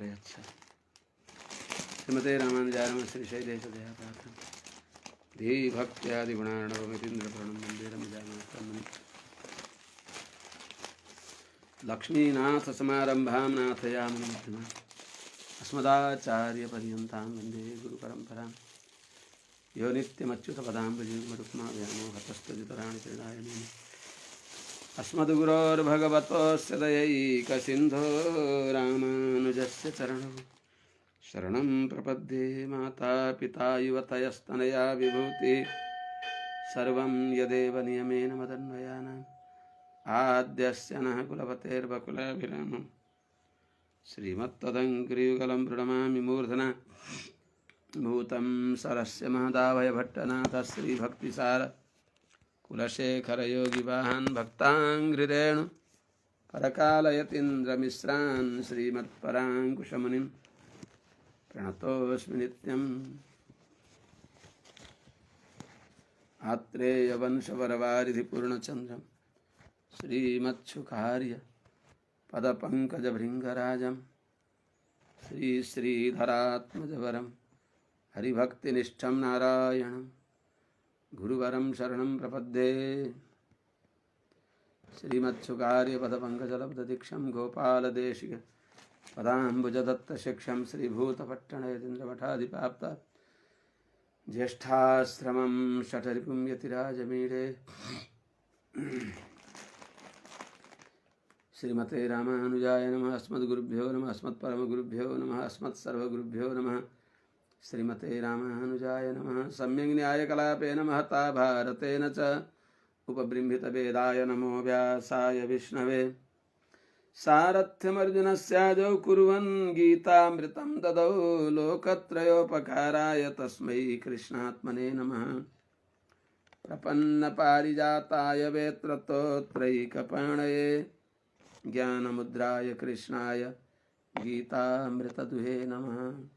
अच्छा श्रीमते रामानुजाय नमः। श्री शैलेश दया पात्रम् धी भक्त्यादि गुणार्णवमितीन्द्र प्रणम वन्दे रमजानन्दम्। लक्ष्मीनाथ समारंभां नाथयामुनमध्यमाम् अस्मदाचार्यपर्यन्तां वन्दे गुरुपरम्पराम्। यो नित्यमच्युतपदाम्बुजयुग्मरुक्माव्यामोहतस्तदितराणि तृणायमेन अस्मद्गुरोर्भगवतोऽस्य दयैकसिन्धो रामानुजस्य चरणौ शरणं प्रपद्ये। माता पिता युवतयस्तनया विभूति सर्वं यदेव नियमेन मदन्वयानाम् आद्यस्य नः कुलपतेर्वकुलाभिरामम् श्रीमत्तदङ्घ्रियुगलं प्रणमामि मूर्धना भूतं सरस्य महदावय भट्टनाथ श्रीभक्तिसार कुलशेखरयोगिवाहान् भक्ताङ्घ्रिरेणु परकालयतीन्द्रमिश्रान् श्रीमत्पराङ्कुशमुनिं प्रणतोऽस्मि नित्यम्। आत्रेयवंशवरवारिधिपूर्णचन्द्रं श्रीमच्छुकार्य पदपङ्कजभृङ्गराजं श्रीधरात्मजवरं हरिभक्तिनिष्ठं नारायणं गुरुवरं शरणं प्रपद्ये। श्रीमच्छुकार्य पदपङ्कजलब्धदीक्षं गोपालदेशिक पदाम्बुजदत्तशिक्षं श्रीभूतपट्टणयतीन्द्रमठाधिपाप्त ज्येष्ठाश्रमं शठरिपुं यतिराजमीडे। श्रीमते रामानुजाय नमः। अस्मद्गुरुभ्यो नमः। अस्मत्परमगुरुभ्यो नमः। अस्मत्सर्वगुरुभ्यो नमः। श्रीमते रामानुजाय नमः। सम्यक् न्यायकलापेन महता भारतेन च उपबृंहितवेदाय नमो व्यासाय विष्णवे। सारथ्यमर्जुनस्याजौ कुर्वन् गीतामृतं ददौ लोकत्रयोपकाराय तस्मै कृष्णात्मने नमः। प्रपन्नपारिजाताय वेत्रतोत्रैकपाणये ज्ञानमुद्राय कृष्णाय गीतामृतदुहे नमः।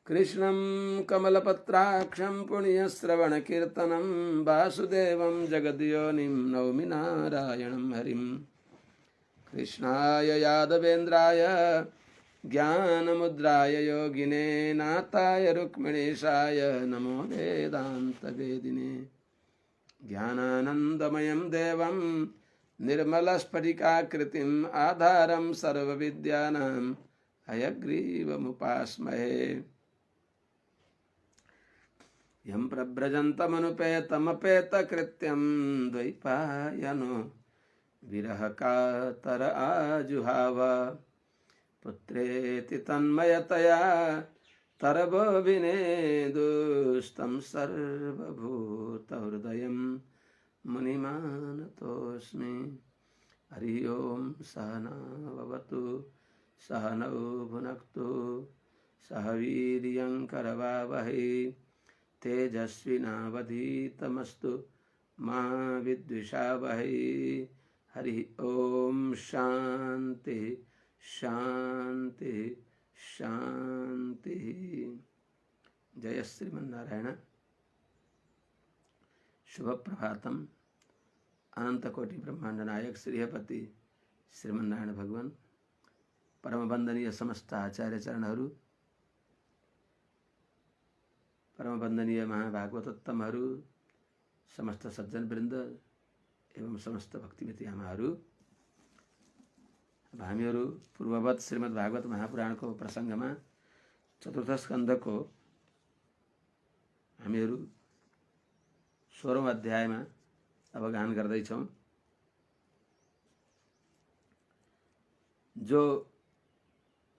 कृष्णं कमलपत्राक्षं पुण्यश्रवणकीर्तनं वासुदेवं जगद्योनिं नौमि नारायणं हरिम्। कृष्णाय यादवेन्द्राय ज्ञानमुद्राय योगिने नाथाय रुक्मिणीशाय नमो वेदान्तवेदिने। ज्ञानानन्दमयं देवं निर्मलस्फटिकाकृतिम् आधारं सर्वविद्यानां हयग्रीवमुपास्महे। यं प्रव्रजन्तमनुपेतमपेतकृत्यं द्वैपायनो विरहकातर आजुहाव। पुत्रेति तन्मयतया तरवोभिनेदुस्तं सर्वभूतहृदयं मुनिमानतोऽस्मि। हरि ओं सहना भवतु सहनौ भुनक्तु सह वीर्यं करवावहै तेजस्विनावधीतमस्तु मा विद्विषावहै। हरि ओम शांति शांति शांति। जय श्रीमन्नारायण। शुभ प्रभातम। अनंतकोटि ब्रह्मांड नायक श्रीहपति श्रीमन्नारायण भगवान परम वंदनीय समस्त आचार्य चरणहरू, परम वंदनीय महाभागवतोत्तमहरू, समस्त सज्जन वृन्द एवं समस्त भक्तिमती आमाहरू, हामीहरू पूर्ववत श्रीमद् भागवत महापुराणको प्रसङ्गमा चतुर्थ स्कन्धको हामीहरू 16औं अध्यायमा अवगाहन गर्दैछौँ। जो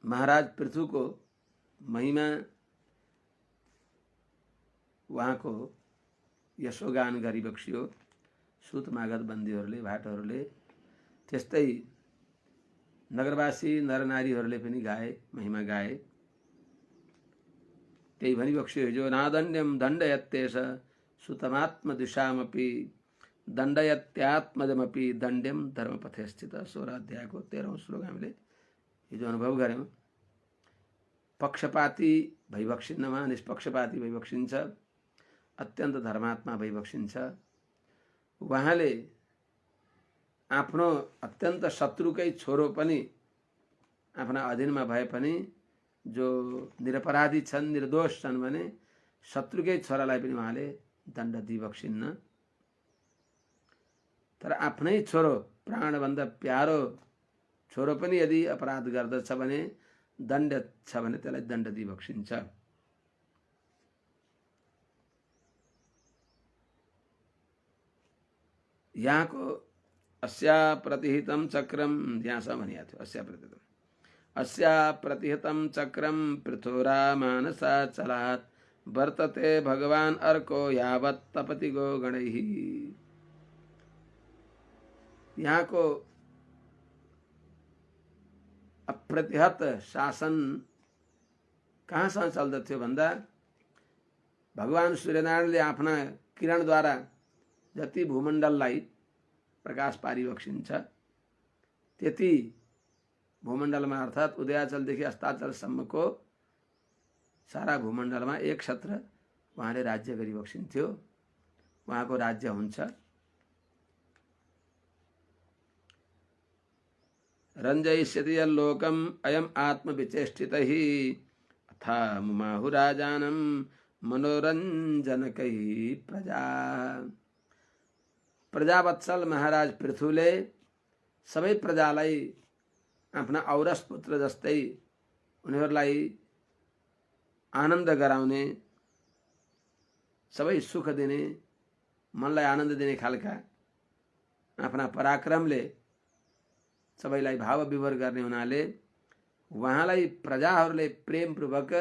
महाराज पृथुको महिमा उहाँको यशोगान गरिबक्सियो सुत मागध बन्दीहरूले भाटहरूले। त्यस्तै नगरवासी नरनारीहरूले पनि गाए, महिमा गाए। त्यही भनिबक्सियो हिजो नादण्ड्यम दण्डयत्येष सुतमात्मदिशामपि दण्डयत्यात्मजमपि दण्ड्यम धर्मपथे स्थित। 16 अध्यायको 13औं श्लोक हामीले हिजो अनुभव गऱ्यौँ। पक्षपाती भइबक्सिन्नमा निष्पक्षपाती भइबक्सिन्छ, अत्यन्त धर्मात्मा भइबक्सिन्छ। उहाँले आफ्नो अत्यन्त शत्रुकै छोरो पनि आफ्ना अधीनमा भए पनि जो निरपराधी छन्, निर्दोष छन् भने शत्रुकै छोरालाई पनि उहाँले दण्ड दिइबक्सिन्न। तर आफ्नै छोरो, प्राणभन्दा प्यारो छोरो पनि यदि अपराध गर्दछ भने दण्ड छ भने त्यसलाई दण्ड दिइबक्सिन्छ। यहाँको अस्या प्रतिहितम चक्रम, यहाँसम्म भनिएको थियो। अस्या प्रतिहितम चक्रम पृथोरा मानसा चलात् वर्तते भगवान अर्को यावत् तपति गो गणैः। यहाँको अप्रतिहत शासन कहाँसम्म चल्दथ्यो भन्दा भगवान सूर्यनारायणले आफ्ना किरणद्वारा जति भूमण्डललाई प्रकाश पारिबक्सिन्छ त्यति भूमण्डलमा अर्थात् उदयाचलदेखि अस्ताचलसम्मको सारा भूमण्डलमा एक छत्र उहाँले राज्य गरिबक्सिन्थ्यो। उहाँको राज्य हुन्छ। रञ्जयिष्यति यल्लोकम् अयम् आत्मविचेष्टितैः अथा मुमाहु राजानं मनोरञ्जनकैः प्रजा। प्रजावत्सल महाराज पृथुले सबै प्रजालाई आफ्ना औरस पुत्र जस्तै उनीहरूलाई आनन्द गराउने, सबै सुख दिने, मनलाई आनन्द दिने खालका आफ्ना पराक्रमले सबैलाई भाव विभोर गर्ने हुनाले उहाँलाई प्रजाहरूले प्रेमपूर्वक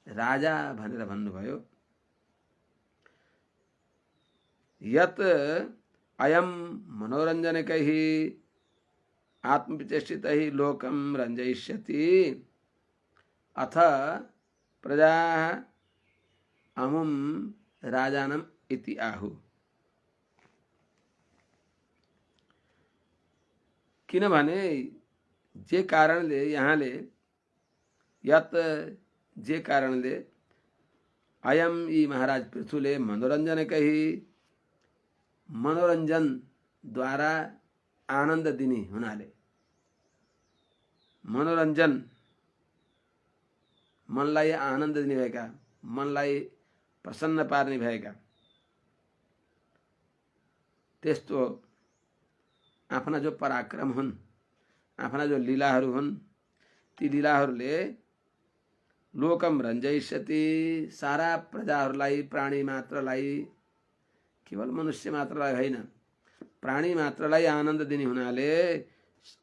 राजा भनेर भन्नुभयो। यत अयम मनोरञ्जनकैः आत्मविचेष्टितैः लोकं रञ्जयिष्यति अथ प्रजा अमुम राजानम इति आहु। किनभने जे कारणले यहाँले यत जे कारणले अयम यी महाराज पृथुले मनोरञ्जनकैः मनोरञ्जन द्वारा आनन्द दिने हुनाले, मनोरञ्जन मनलाई आनन्द दिने भएका, मनलाई प्रसन्न पार्ने भएका त्यस्तो आफ्ना जो पराक्रम हुन्, आफ्ना जो लीलाहरू हुन्, ती लीलाहरूले लोकम रञ्जयिष्यति सारा प्रजाहरूलाई, प्राणी मात्रलाई, केवल मनुष्य मात्रलाई होइन प्राणी मात्रलाई आनन्द दिने हुनाले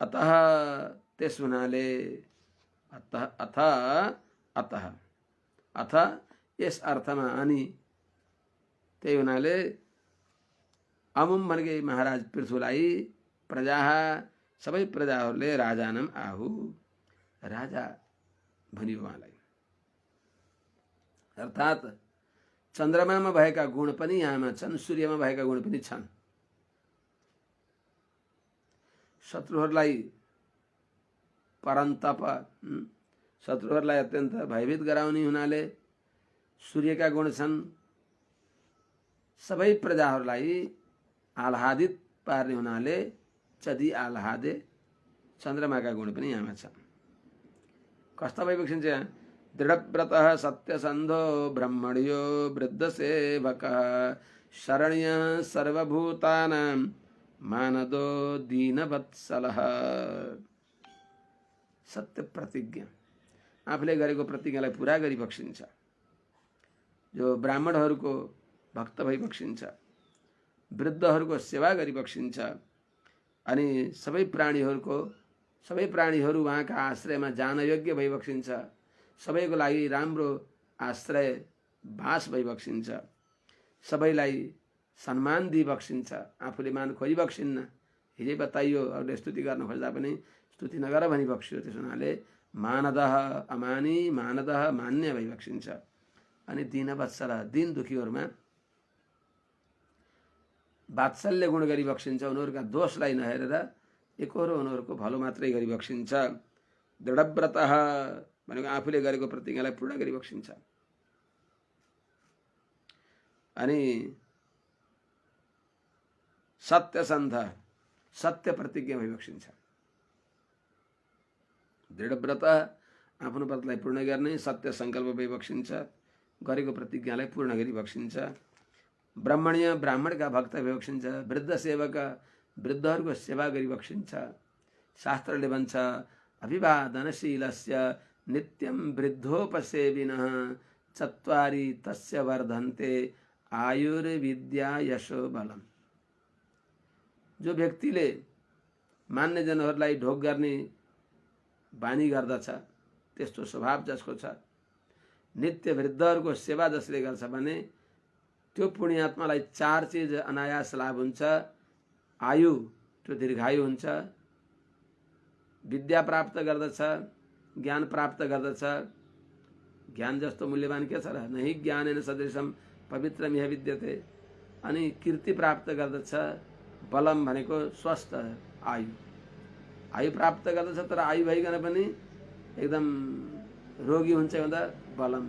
अतः त्यस हुनाले अतः अतः अतः अतः यस अर्थमा अनि त्यही हुनाले अमुम भनेकै महाराज पृथुलाई प्रजा सबै प्रजाहरूले राजानम आहु राजा भनियो उहाँलाई। अर्थात् चन्द्रमामा भएका गुण पनि यहाँमा छन्, सूर्यमा भएका गुण पनि छन्। शत्रुहरूलाई परन्तप, शत्रुहरूलाई अत्यन्त भयभीत गराउने हुनाले सूर्यका गुण छन्। सबै प्रजाहरूलाई आह्लादित पार्ने हुनाले चदी आह्लादे चन्द्रमाका गुण पनि यहाँमा छ। कस्ता भइबक्सिन्छ यहाँ? दृढव्रतः सत्यसन्धो ब्रह्मण्यो वृद्धसेवकः शरण्यः सर्वभूतानां मानदो दीनवत्सलः। सत्य प्रतिज्ञा, आफूले गरेको प्रतिज्ञालाई पुरा गरिबक्सिन्छ। जो ब्राह्मणहरूको भक्त भइबक्सिन्छ, वृद्धहरूको सेवा गरिबक्सिन्छ अनि सबै प्राणीहरू उहाँका आश्रयमा जान योग्य भइबक्सिन्छ। सबैको लागि राम्रो आश्रय बास भइबक्सिन्छ। सबैलाई सम्मान दिइबक्सिन्छ। आफूले मान खोजिबक्सिन्न। हिजै बताइयो, अरूले स्तुति गर्न खोज्दा पनि स्तुति नगर भनिबक्सियो। त्यस हुनाले मानदः अमानी, मानदः मान्य भइबक्सिन्छ। अनि दीनवत्सल, दीन दुखीहरूमा वात्सल्य गुण गरिबक्सिन्छ। उनीहरूका दोषलाई नहेरेर एकहोरो उनीहरूको भलो मात्रै गरिबक्सिन्छ। दृढव्रतः भनेको आफूले गरेको प्रतिज्ञालाई पूर्ण गरिबक्सिन्छ। अनि सत्यसन्ध, सत्य प्रतिज्ञा भइबक्सिन्छ। दृढव्रत आफ्नो व्रतलाई पूर्ण गर्ने, सत्य सङ्कल्प भई बक्सिन्छ, गरेको प्रतिज्ञालाई पूर्ण गरी बक्सिन्छ। ब्राह्मणीय ब्राह्मणका भक्त भई बक्सिन्छ, वृद्ध सेवक वृद्धहरूको सेवा गरी बक्सिन्छ। शास्त्रले भन्छ अभिवादनशीलस्य नित्यं वृद्धोपसेविनः चत्वारि तस्य वर्धन्ते आयुर्विद्या यशो बलम। जो व्यक्तिले मान्यजनहरूलाई ढोक गर्ने बानी गर्दछ, त्यस्तो स्वभाव जसको छ, नित्य वृद्धहरूको सेवा जसले गर्छ भने त्यो पुण्यात्मालाई चार चिज अनायास लाभ हुन्छ। आयु, त्यो दीर्घायु हुन्छ, विद्या प्राप्त गर्दछ, ज्ञान प्राप्त गर्दछ। ज्ञान जस्तो मूल्यवान के छ र, नहि ज्ञानेन सदृशम पवित्रम यह विद्यते। अनि कीर्ति प्राप्त गर्दछ। बलम भनेको स्वस्थ आयु, आयु प्राप्त गर्दछ, तर आयु भइकन पनि एकदम रोगी हुन्छ भन्दा बलम,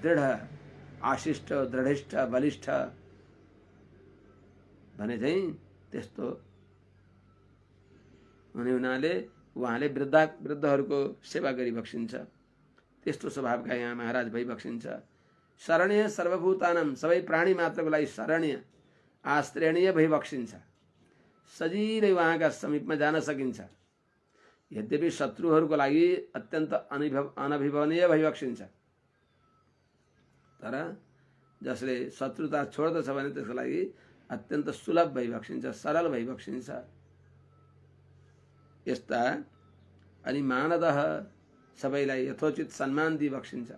दृढ, आशिष्ट, दृढिष्ठ, बलिष्ठ भने चाहिँ त्यस्तो हुने हुनाले उहाँले वृद्धहरूको सेवा गरी बक्सिन्छ। त्यस्तो स्वभावका यहाँ महाराज भई बक्सिन्छ। शरणीय सर्वभूतानाम, सबै प्राणी मात्रको लागि शरणीय आश्रयणीय भई बक्सिन्छ। सजिलै उहाँका समीपमा जान सकिन्छ। यद्यपि शत्रुहरूको लागि अत्यन्त अनभिभवनीय भई बक्सिन्छ, तर जसले शत्रुता छोड्दछ भने त्यसको लागि अत्यन्त सुलभ भई बक्सिन्छ, सरल भई बक्सिन्छ। यस्ता अनि मानदः सबैलाई यथोचित सम्मान दिई बक्सिन्छ,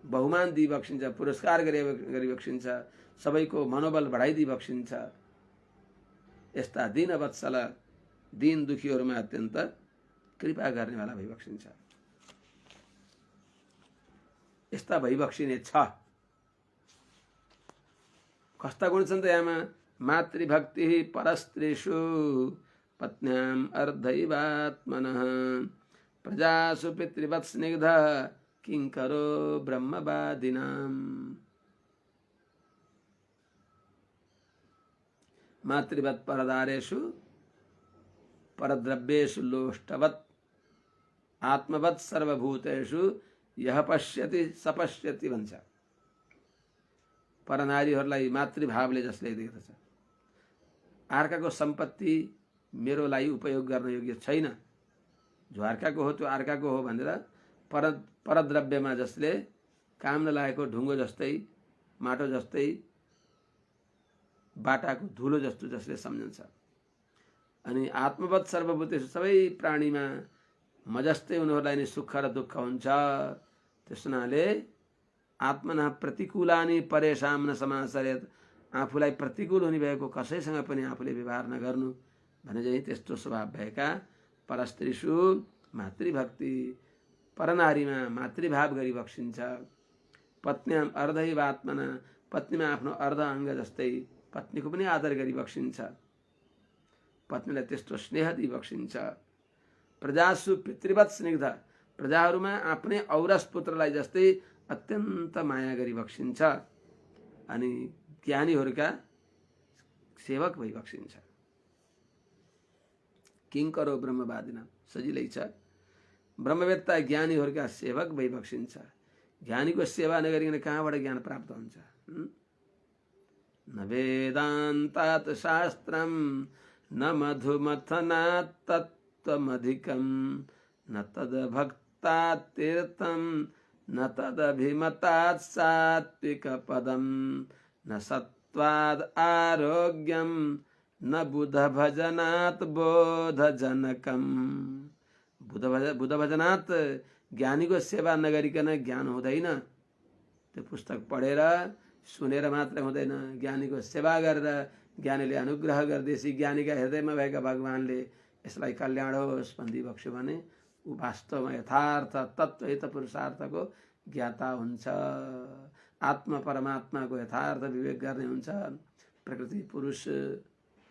बहुमान दिई बक्सिन्छ, पुरस्कार गरी बक्सिन्छ, सबैको मनोबल बढाइदिई बक्सिन्छ। यस्ता दीनवत्सल, दीन दुखीहरूमा अत्यन्त कृपा गर्नेवाला भई बक्सिन्छ। यस्ता भई बक्सिने छ। कस्ता गुण छन् त यामा? मातृभक्ति परस्त्रीषु पत्न्याम अर्धैवात्मनः प्रजासु पितृवत् स्निग्ध किंकरो ब्रह्मवादिनाम। मातृवत् परदारेषु परद्रव्येषु लोष्टवत् आत्मवत् सर्वभूतेषु यह पश्यति सपश्यति भन्छ। परनारीहरूलाई मातृभावले जसले देख्दछ, अर्काको सम्पत्ति मेरो लागि उपयोग गर्न योग्य छैन, जो अर्काको हो त्यो अर्काको हो भनेर परद्रव्यमा जसले काम नलागेको ढुङ्गो जस्तै, माटो जस्तै, बाटाको धुलो जस्तो जसले सम्झन्छ। अनि आत्मवत् सर्वभूतेषु, सबै प्राणीमा म जस्तै उनीहरूलाई नै सुख र दुःख हुन्छ। त्यस हुनाले आत्मना प्रतिकूलानि परेशान न समाचरेत, आफूलाई प्रतिकूल हुने भएको कसैसँग पनि आफूले व्यवहार नगर्नु भने चाहिँ त्यस्तो स्वभाव भएका परस्त्रीषु मातृभक्ति, परनारीमा मातृभाव गरी बक्सिन्छ। पत्न्याम अर्धैवात्मना, पत्नीमा आफ्नो अर्ध अङ्ग जस्तै पत्नीको पनि आदर गरी बक्सिन्छ, पत्नीलाई त्यस्तो स्नेह दिई बक्सिन्छ। प्रजासु पितृवत् स्निग्ध, प्रजाहरूमा आफ्नै औरस पुत्रलाई जस्तै अत्यन्त माया गरी बक्सिन्छ। अनि ज्ञानीहरूका सेवक भई बक्सिन्छ। किंकरो ब्रह्मवादिनाम, सजिलै छ, ब्रह्मवेत्ता ज्ञानीहरूका सेवक भई बक्सिन्छ। ज्ञानीको सेवा नगरिकन कहाँबाट ज्ञान प्राप्त हुन्छ? न वेदान्तात् शास्त्रम न मधुमथनात् तत्त्वमधिकं न तद्भक्तात् तीर्थं न तदभिमतात् सात्विकपदं न सत्त्वाद् आरोग्यं न बुधभजनात् बोधजनकम्। बुधभजनात्, ज्ञानीको सेवा नगरिकन ज्ञान हुँदैन। त्यो पुस्तक पढेर सुनेर मात्र हुँदैन, ज्ञानीको सेवा गरेर ज्ञानीले अनुग्रह गर्दैछ, ज्ञानीका हृदयमा भएका भगवानले यसलाई कल्याण होस् भन्दै बक्स्यो भने ऊ वास्तवमा यथार्थ तत्त्वहित पुरुषार्थको ज्ञाता हुन्छ। आत्मा परमात्माको यथार्थ विवेक गर्ने हुन्छ। प्रकृति पुरुष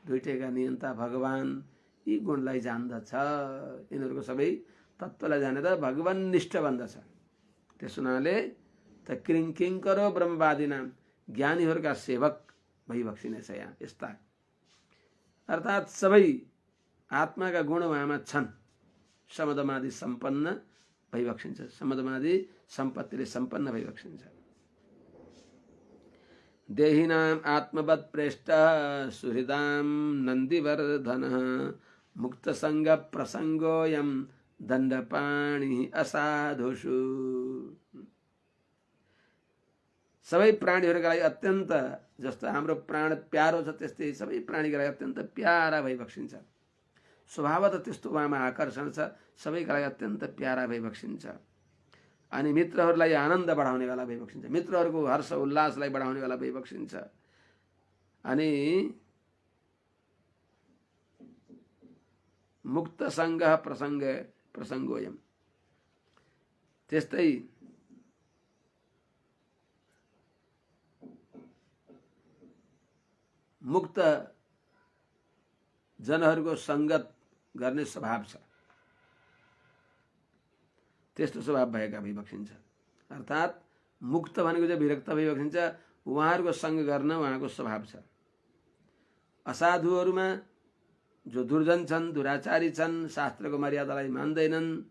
दुईटैका नियन्ता भगवान, यी गुणलाई जान्दछ। यिनीहरूको सबै तत्त्वलाई जानेर भगवान्निष्ठ बन्दछ। त्यस हुनाले त किंकरो ब्रह्मवादिनाम, ज्ञानीहरूका सेवक भई बक्सिनेछ यहाँ। यस्ता अर्थात् सबै आत्माका गुण उहाँमा छन्, समदमादि सम्पन्न भइबक्सिन्छ। समदमादि सम्पत्तिले सम्पन्न भइबक्सिन्छ। देहिनाम आत्मवत् प्रेष्ठ सुहृदाम नन्दिवर्धन मुक्त संग प्रसंगोयम दण्डपाणि असाधुषु। सबै प्राणीहरूका लागि अत्यन्त, जस्तो हाम्रो प्राण प्यारो छ त्यस्तै सबै प्राणीका लागि अत्यन्त प्यारा भइबक्सिन्छ। स्वभावतः त्यस्तो उहाँमा आकर्षण छ, सबैका लागि अत्यन्त प्यारा भइबक्सिन्छ। अनि मित्रहरूलाई आनन्द बढाउनेवाला भइबक्सिन्छ, मित्रहरूको हर्ष उल्लासलाई बढाउनेवाला भइबक्सिन्छ। अनि मुक्त संग प्रसंगोयम, त्यस्तै मुक्त जनहरूको संगत गर्ने स्वभाव छ, त्यस्तो स्वभाव भएका भइबक्सिन्छ। अर्थात् मुक्त भनेको चाहिँ विरक्त भइबक्सिन्छ, उहाँहरूको संग गर्न उहाँको स्वभाव छ। असाधुहरूमा जो दुर्जन छन्, दुराचारी छन्, शास्त्रको मर्यादालाई मान्दैनन्,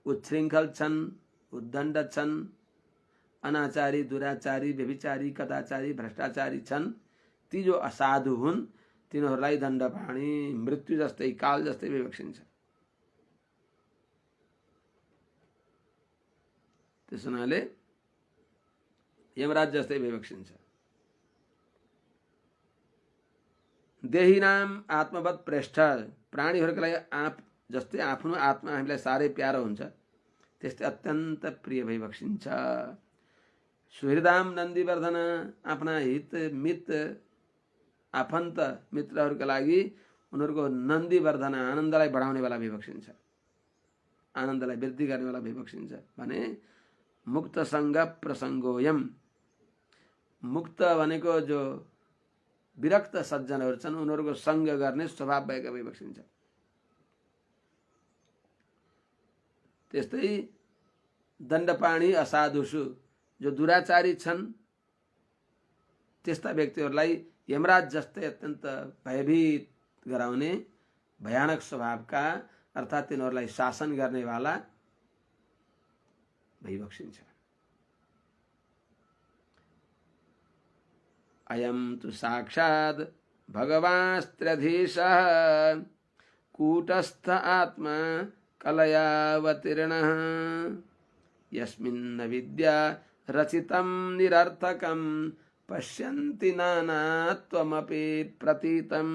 उच्छृङ्खल छन्, उद्दण्ड छन्, अनाचारी, दुराचारी, व्यभिचारी, कदाचारी, भ्रष्टाचारी छन्, ती जो असाधु हुन् तिनीहरूलाई दण्डपाणी, मृत्यु जस्तै, काल जस्तै भइबक्सिन्छ। त्यस हुनाले यमराज जस्तै भइबक्सिन्छ। देहिनाम आत्मवत् प्रेष्ठ, प्राणीहरूका लागि जस्तै आफ्नो आत्मा हामीलाई साह्रै प्यारो हुन्छ त्यस्तै अत्यन्त प्रिय भइबक्सिन्छ। सुहृदाम नन्दिवर्धन, आफ्ना हित मित आफन्त मित्रहरूका लागि उनीहरूको नन्दिवर्धन, आनन्दलाई बढाउनेवाला भइबक्सिन्छ, आनन्दलाई वृद्धि गर्नेवाला भइबक्सिन्छ। भने मुक्त संग प्रसंगोयम, मुक्त भनेको जो विरक्त सज्जनहरू छन् उनीहरूको संग गर्ने स्वभाव भएका भइबक्सिन्छ। त्यस्तै दण्डपाणी असाधुषु, जो दुराचारी छन् त्यस्ता व्यक्तिहरूलाई यमराज जस्तै अत्यन्त भयभीत गराउने भयानक स्वभावका, अर्थात् तिनीहरूलाई शासन गर्नेवाला भइबक्सिन्छ। अयं तु साक्षात् भगवास्त्र्यधीशः कूटस्थ आत्मा कलयावतीर्णः यस्मिन्न विद्या रचितं निरर्थकं पश्यन्ति नानात्वमपि प्रतीतम्।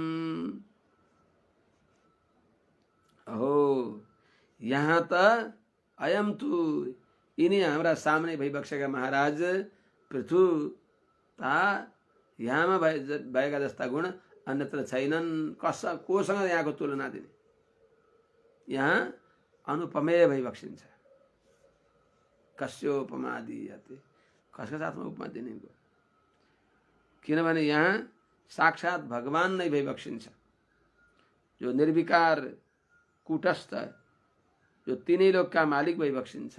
अहो, यहाँ त अयम तु, यिनी हाम्रा सामने भइबक्सेका महाराज पृथु ता यहाँमा भएका जस्ता गुण अन्यत्र छैनन्। कोसँग यहाँको तुलना दिने, यहाँ अनुपमेय भइबक्सिन्छ। कस्योपमा दीयते, कसका साथमा उपमा दिने, किनभने यहाँ साक्षात भगवान नै भइबक्सिन्छ, जो निर्विकार कूटस्थ, जो तीनै लोकका मालिक भइबक्सिन्छ।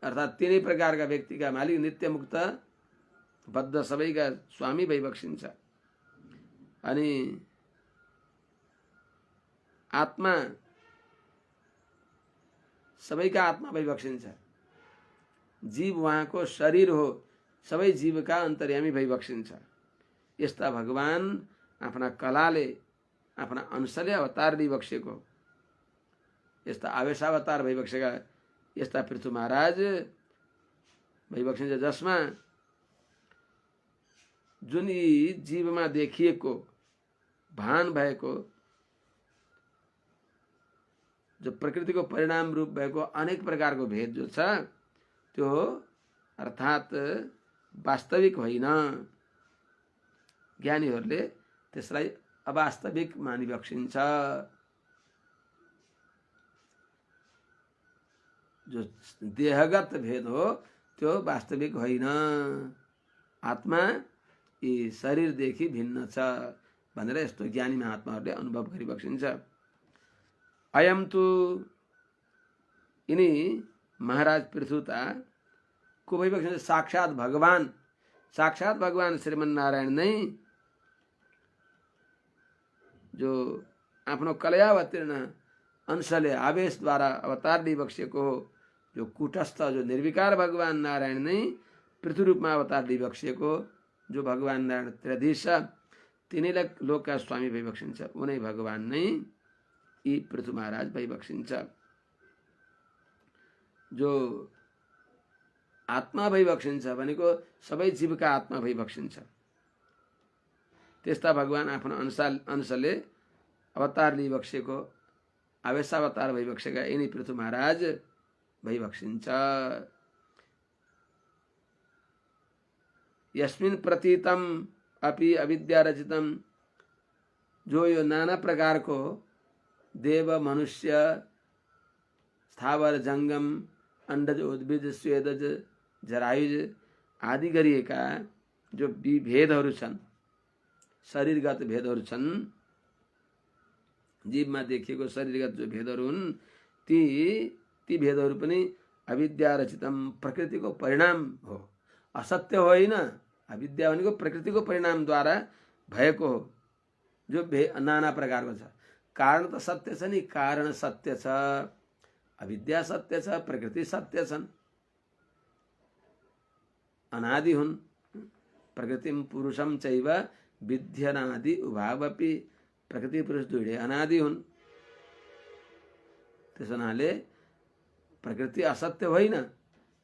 अर्थात् तीनै प्रकारका व्यक्तिका मालिक, नित्य मुक्त बद्ध सबैका स्वामी भइबक्सिन्छ। अनि आत्मा, सबैका आत्मा भइबक्सिन्छ। जीव उहाँको शरीर हो, सबै जीवका अन्तर्यामी भइबक्सिन्छ। यस्ता भगवान आफ्ना कलाले, आफ्ना अंशले अवतार लिइबक्सेको, यस्ता आवेशावतार भइबक्सेका यस्ता पृथु महाराज भइबक्सिन्छ, जसमा जुन यी जीवमा देखिएको भान भएको, जो प्रकृतिको परिणाम रूप भएको अनेक प्रकारको भेद जो छ त्यो अर्थात् वास्तविक होइन। ज्ञानीहरूले त्यसलाई अवास्तविक मानिबक्सिन्छ। जो देहगत भेद हो त्यो वास्तविक होइन। आत्मा यी शरीरदेखि भिन्न छ भनेर यस्तो ज्ञानी महात्माहरूले अनुभव गरिबक्सिन्छ। अयम तु, यिनी महाराज पृथुता को भइबक्सिन्छ साक्षात भगवान, श्रीमन्नारायण नै जो आफ्नो कलयावतीर्ण अंशले आवेशद्वारा अवतार लिइबक्सेको हो। जो कुटस्थ जो निर्विकार भगवान नारायण नै पृथ्वी रूपमा अवतार लिइबक्सेको, जो भगवान नारायण त्रिधीश तिनीलाई लोकका स्वामी भइबक्सिन्छ, उनै भगवान नै यी पृथु महाराज भइबक्सिन्छ। जो आत्मा भइबक्सिन्छ भनेको सबै जीवका आत्मा भइबक्सिन्छ। त्यस्ता भगवान आफ्नो अंशले अवतार लिइबक्सेको, आवेशावतार भइबक्सेका यिनी पृथु महाराज भइबक्सिन्छ। यस्मिन् प्रतीतम अपि अविद्या रचितम, जो यो नाना प्रकारको देव मनुष्य स्थावर जंगम अंडज उद्भिज स्वेदज जरायुज आदि गरिएका जो भेदहरू छन्, शरीरगत भेदहरू छन्, जीवमा देखिएको शरीरगत जो भेदहरू हुन्, ती भेदहरू पनि अविद्या रचितम प्रकृतिको परिणाम हो, असत्य होइन। अविद्या भनेको प्रकृतिको परिणामद्वारा भएको हो, जो नाना प्रकारको छ। कारण त सत्य छ नि, कारण सत्य छ, अविद्या सत्य छ, प्रकृति सत्य छन्, अनादि हुन्। प्रकृतिम पुरुषम चैव विध्यनादि उभावपि, प्रकृति पुरुष दुईटै अनादि हुन्। त्यस हुनाले प्रकृति असत्य होइन,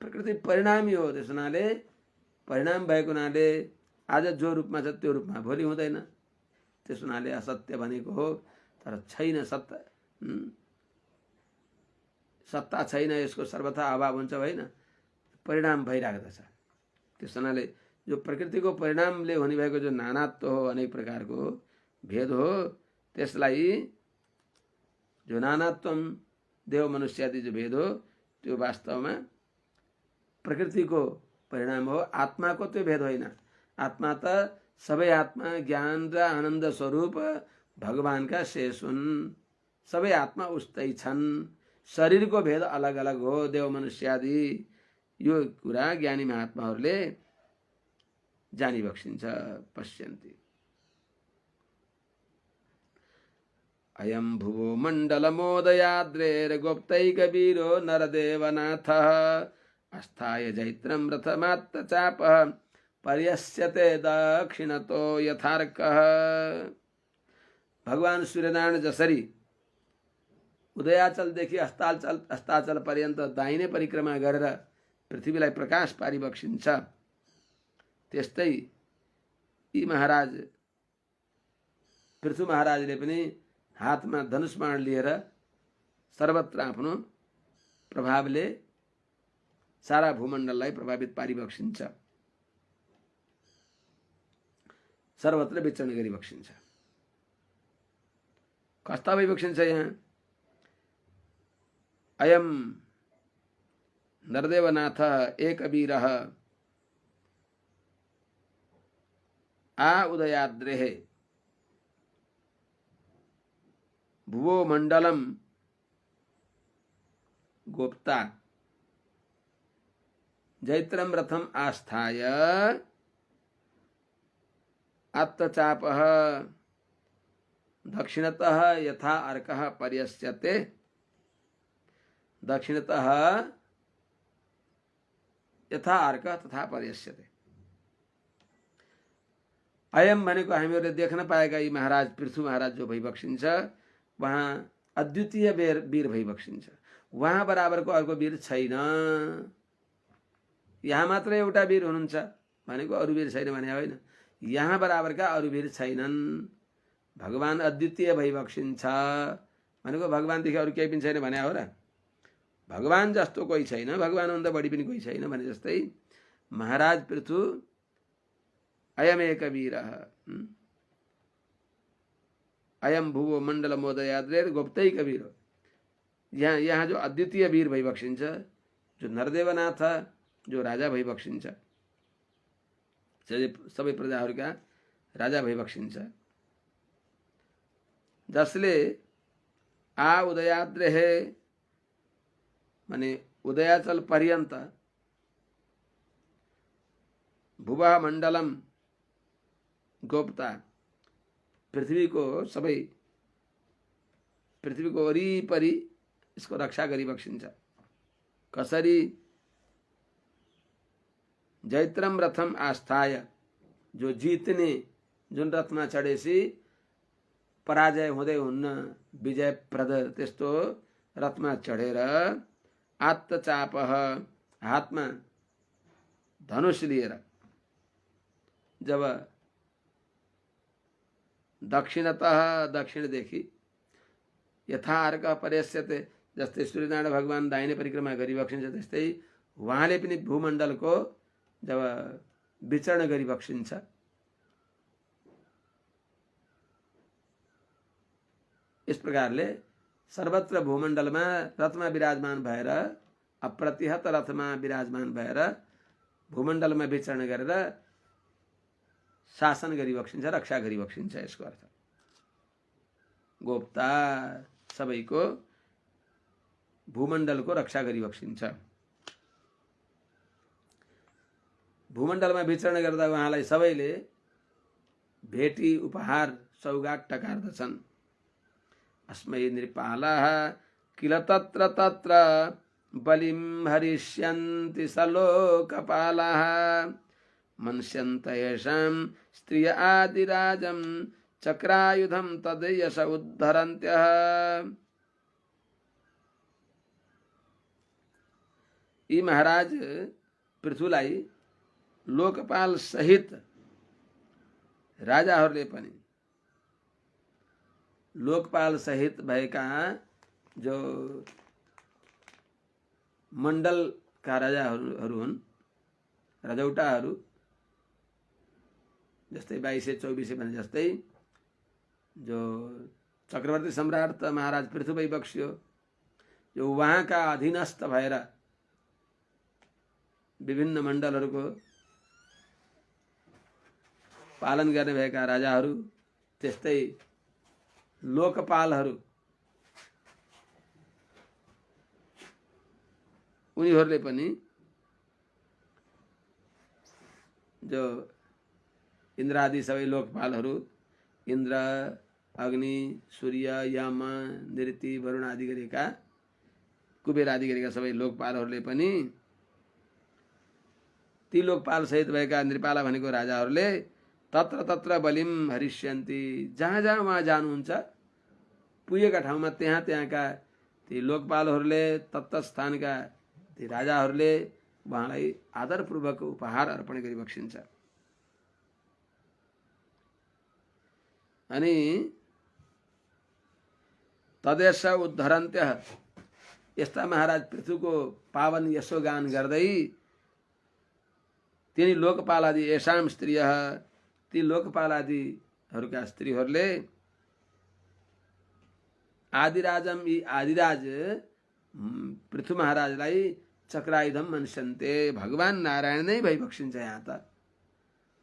प्रकृति परिणामी हो। त्यस हुनाले परिणाम भएको हुनाले आज जो रूपमा छ त्यो रूपमा भोलि हुँदैन। त्यस हुनाले असत्य भनेको हो, तर छैन सत्ता छैन, यसको सर्वथा अभाव हुन्छ होइन, परिणाम भइरहेको छ। त्यस हुनाले जो प्रकृतिको परिणामले हुने भएको जो नानात्व हो, अनेक प्रकारको भेद हो, त्यसलाई जो नानात्वम देव मनुष्य आदि जो भेद हो, त्यो वास्तवमा प्रकृतिको परिणाम हो, आत्माको त्यो भेद होइन। आत्मा त सबै आत्मा ज्ञान र आनन्द स्वरूप भगवानका शेष हुन्, सबै आत्मा उस्तै छन्। शरीरको भेद अलग अलग हो, देव मनुष्य आदि। यो कुरा ज्ञानी महात्माहरूले जानिबक्सिन्छ। पश्यन्ति अयं भुवो मण्डलमोदयाद्रेर्गोप्तैकवीरो नरदेवनाथः अस्थाय जैत्रं रथमात्तचापः पर्यस्यते दक्षिणतो यथार्कः। भगवान सूर्यनारायण जसरी उदयाचलदेखि अस्ताचल पर्यन्त दाहिने परिक्रमा गरेर पृथ्वीलाई प्रकाश पारिबक्सिन्छ, त्यस्तै यी महाराज पृथु महाराजले पनि हातमा धनुष बाण लिएर सर्वत्र आफ्नो प्रभावले सारा भूमण्डललाई प्रभावित पारिबक्सिन्छ, सर्वत्र विचरण गरिबक्सिन्छ। कस्ता भइबक्सिन्छ यहाँ? अयम नरदेवनाथ एकवीरः आ उदयाद्रेः भुवो मंडलम गोप्ता जैत्रम रथम आस्थाय आत्तचापः दक्षिणतः यथा अर्कः पर्यस्यते। दक्षिणतः यथा अर्क तथा पर्यस्यते। अयम भनेको हामीहरूले देख्न पाएका यी महाराज पृथु महाराज जो भइबक्सिन्छ, वहाँ अद्वितीय वीर भइबक्सिन्छ। वहाँ बराबरको अर्को वीर छैन। यहाँ मात्र एउटा वीर हुनुहुन्छ भनेको अरू वीर छैन भने होइन। यहाँ बराबरका अरू वीर छैनन्। भगवान अद्वितीय भइबक्सिन्छ भनेको भगवानदेखि अरू केही पनि छैन भने हो र? भगवान जस्तो कोही छैन, भगवानभन्दा बढी पनि कोही छैन भने जस्तै महाराज पृथु अयम एक वीरः अयम भुवो मण्डल मोदयाद्रेर गोप्तैक वीर। यहाँ जो अद्वितीय वीर भइबक्सिन्छ, जो नरदेवनाथ जो राजा भइबक्सिन्छ, सबै प्रजाहरूका राजा भइबक्सिन्छ, जसले आ उदयाद्रेः माने उदयाचल पर्यन्त भुवः मण्डलम गोप्ता पृथ्वी को सबै पृथ्वीको वरिपरि यसको रक्षा गरिबक्सिन्छ। कसरी? जैत्रम रथम आस्थाय, जो जित्ने जुन रथमा चढेपछि पराजय हुँदै हुन्न, विजयप्रद त्यस्तो रथमा चढेर आत्तचाप, हातमा धनुष लिएर जब दक्षिणतः दक्षिणदेखि यथार्क पर्यस्यते, जस्तै सूर्यनारायण भगवान दाहिने परिक्रमा गरिबक्सिन्छ त्यस्तै उहाँले पनि भूमण्डलको जब विचरण गरिबक्सिन्छ इस प्रकारले सर्वत्र भूमण्डलमा रथमा विराजमान भएर अप्रतिहत रथमा विराजमान भएर भूमण्डलमा विचरण गरेर शासन गरिबक्सिन्छ, रक्षा गरिबक्सिन्छ। यसको अर्थ गोप्ता सबैको भूमण्डलको रक्षा गरिबक्सिन्छ। भूमण्डलमा विचरण गर्दा उहाँलाई सबैले भेटी उपहार सौगात टकार्दछन्। अस्मै नृपालाः किल तत्र तत्र बलिं हरिष्यन्ति सलोकपालाः मन्स्यन्त येषां स्त्रिय आदिराजं चक्रायुधं तद् यश उद्धरन्त्यः। यी महाराज पृथुलाई लोकपाल सहित राजाहरूले पनि, लोकपाल सहित भएका जो मण्डलका राजाहरू हुन्, रजौटाहरू, जस्तै 2224 भने जस्तै जो चक्रवर्ती सम्राट त महाराज पृथु भई बक्स्यो, जो उहाँका अधीनस्थ भएर विभिन्न मण्डलहरूको पालन गर्ने भएका राजाहरू, त्यस्तै लोकपालहरू, उनीहरूले पनि जो इन्द्रादि सबै लोकपालहरू, इन्द्र, अग्नि, सूर्य, यम, निरति, वरुण आदि गरेका, कुबेर आदि गरेका सबै लोकपालहरूले पनि ती लोकपाल सहित भएका नृपाला भनेको राजाहरूले तत्र तत्र बलिम हरिष्यन्ति, जहाँ जहाँ उहाँ जानुहुन्छ पुगेका ठाउँमा त्यहाँ त्यहाँका ती लोकपालहरूले, तत्स्थानका ती राजाहरूले उहाँलाई आदरपूर्वक उपहार अर्पण गरिबक्सिन्छ। अनि तदेश उद्धरन्त्यः, यस्ता महाराज पृथुको पावन यशोगान गर्दै तिनी लोकपालादि येषां स्त्रियः, ती लोकपालादिहरूका स्त्रीहरूले आदिराजम, यी आदिराज पृथु महाराजलाई चक्रायुधम मन्स्यन्ते, भगवान नारायण नै भइबक्सिन्छ। यहाँ त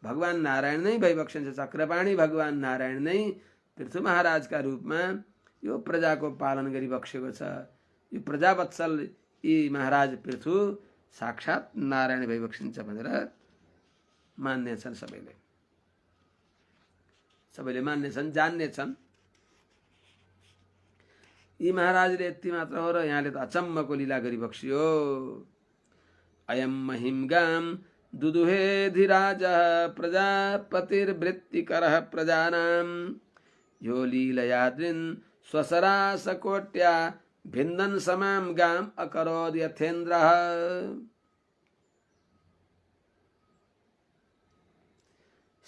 भगवान नारायण नै भइबक्सिन्छ। चक्रपाणी भगवान नारायण नै पृथु महाराजका रूपमा यो प्रजाको पालन गरिबक्सेको छ। यो प्रजावत्सल यी महाराज पृथु साक्षात नारायण भइबक्सिन्छ भनेर मान्नेछन्। सबैले मान्नेछन्, जान्नेछन्। यी महाराजले यति मात्र हो र यहाँले त अचम्मको लीला गरिबक्सियो। अयम महिमगाम दुदुहे धिराज प्रजापतिर्वृत्तिकरः प्रजानां यो लीलयाद्रिन् स्वसरासकोट्या भिन्दन् समां गाम अकरोद यथेन्द्रः।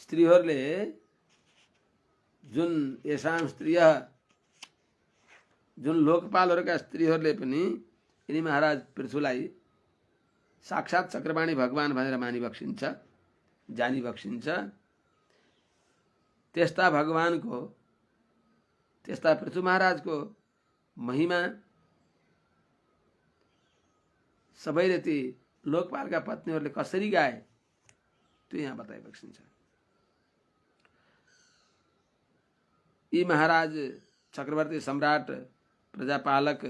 स्त्रीहरूले जुन येषां स्त्रियः, जुन लोकपालहरूका स्त्रीहरूले पनि यिनी महाराज पृथुलाई साक्षात चक्रपाणी भगवान भनेर मानिबक्सिन्छ, जानिबक्सिन्छ। त्यस्ता भगवानको, त्यस्ता पृथु महाराजको महिमा सबैले ती लोकपालका पत्नीहरूले कसरी गाए त्यो यहाँ बताइबक्सिन्छ। यी महाराज चक्रवर्ती सम्राट, प्रजापालक,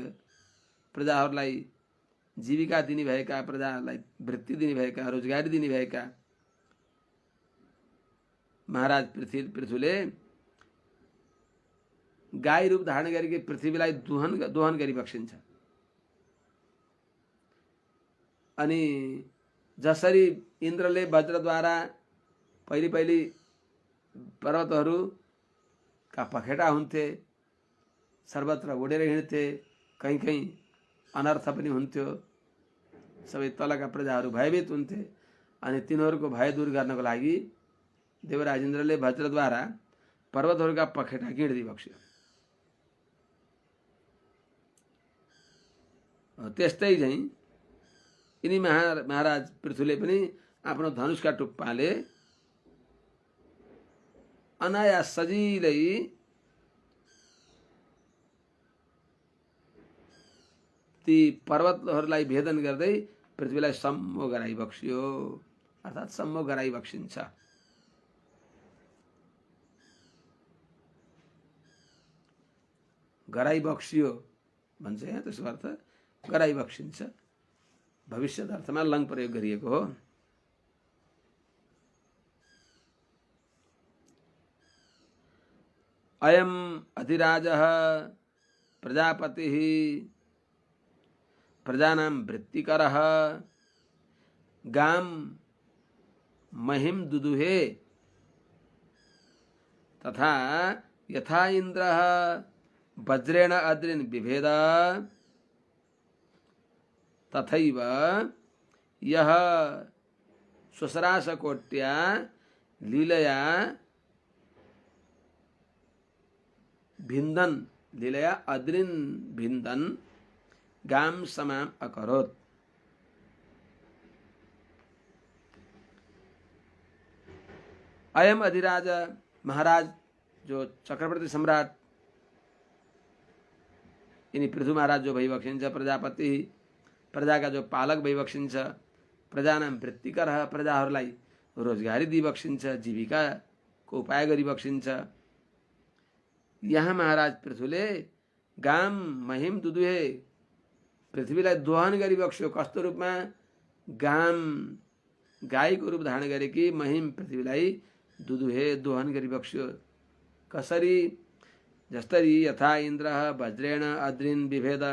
प्रजाहरूलाई जीविका दिने भएका, प्रजालाई वृत्ति दिने भएका, रोजगारी दिने भएका महाराज पृथुले गाई रूप धारण गरेकी पृथ्वीलाई दोहन गरी बक्सिन्छ। अनि जसरी इन्द्रले वज्रद्वारा पहिले पर्वतहरूका पखेटा हुन्थे, सर्वत्र उडेर हिँड्थे, कहीँ अनर्थ पनि हुन्थ्यो, सबै तलका प्रजाहरू भयभीत हुन्थे। अनि तिनीहरूको भय दूर गर्नको लागि देवराज इन्द्रले वज्रद्वारा पर्वतहरूका पखेटा गिँड्दै बक्स्यो। त्यस्तै चाहिँ यिनी महाराज पृथुले पनि आफ्नो धनुषका टुप्पाले अनायास सजिलै ती पर्वतहरूलाई भेदन गर्दै पृथ्वीलाई सम्मो गराई बक्स्यो, अर्थात् सम्मो गराई बक्सिन्छ। गराई बक्सियो भन्छ यहाँ, त्यसको अर्थ गराई बक्सिन्छ, भविष्यत अर्थमा लङ प्रयोग गरिएको हो। अयम अधिराजः प्रजापतिः प्रजानां वृत्तिकरः गां महिं दुदुहे तथा यथा इंद्रः वज्रेण अद्रिन् बिभेद तथैव यः स्वसरासकोट्या लीलया भिन्दन् लीलया अद्रिन् भिन्दन् गाम समाम अकरोत्। अयम अधिराज महाराज जो चक्रवर्ती सम्राट यिनी पृथु महाराज जो भइबक्सिन्छ, प्रजापति प्रजाका जो पालक भइबक्सिन्छ, प्रजानाम वृत्तिकरः प्रजाहरूलाई रोजगारी दिइबक्सिन्छ, जीविकाको उपाय गरिबक्सिन्छ। यहाँ महाराज पृथुले गाम महिम दुदुहे पृथ्वीलाई दोहन गरिबक्स्यो। कस्तो रूपमा? गाम गाईको रूप धारण गरेकी महिम पृथ्वीलाई दुदुहे दोहन गरिबक्स्यो। कसरी? जस्तरी यथा इन्द्र वज्रेण अद्रिन विभेद,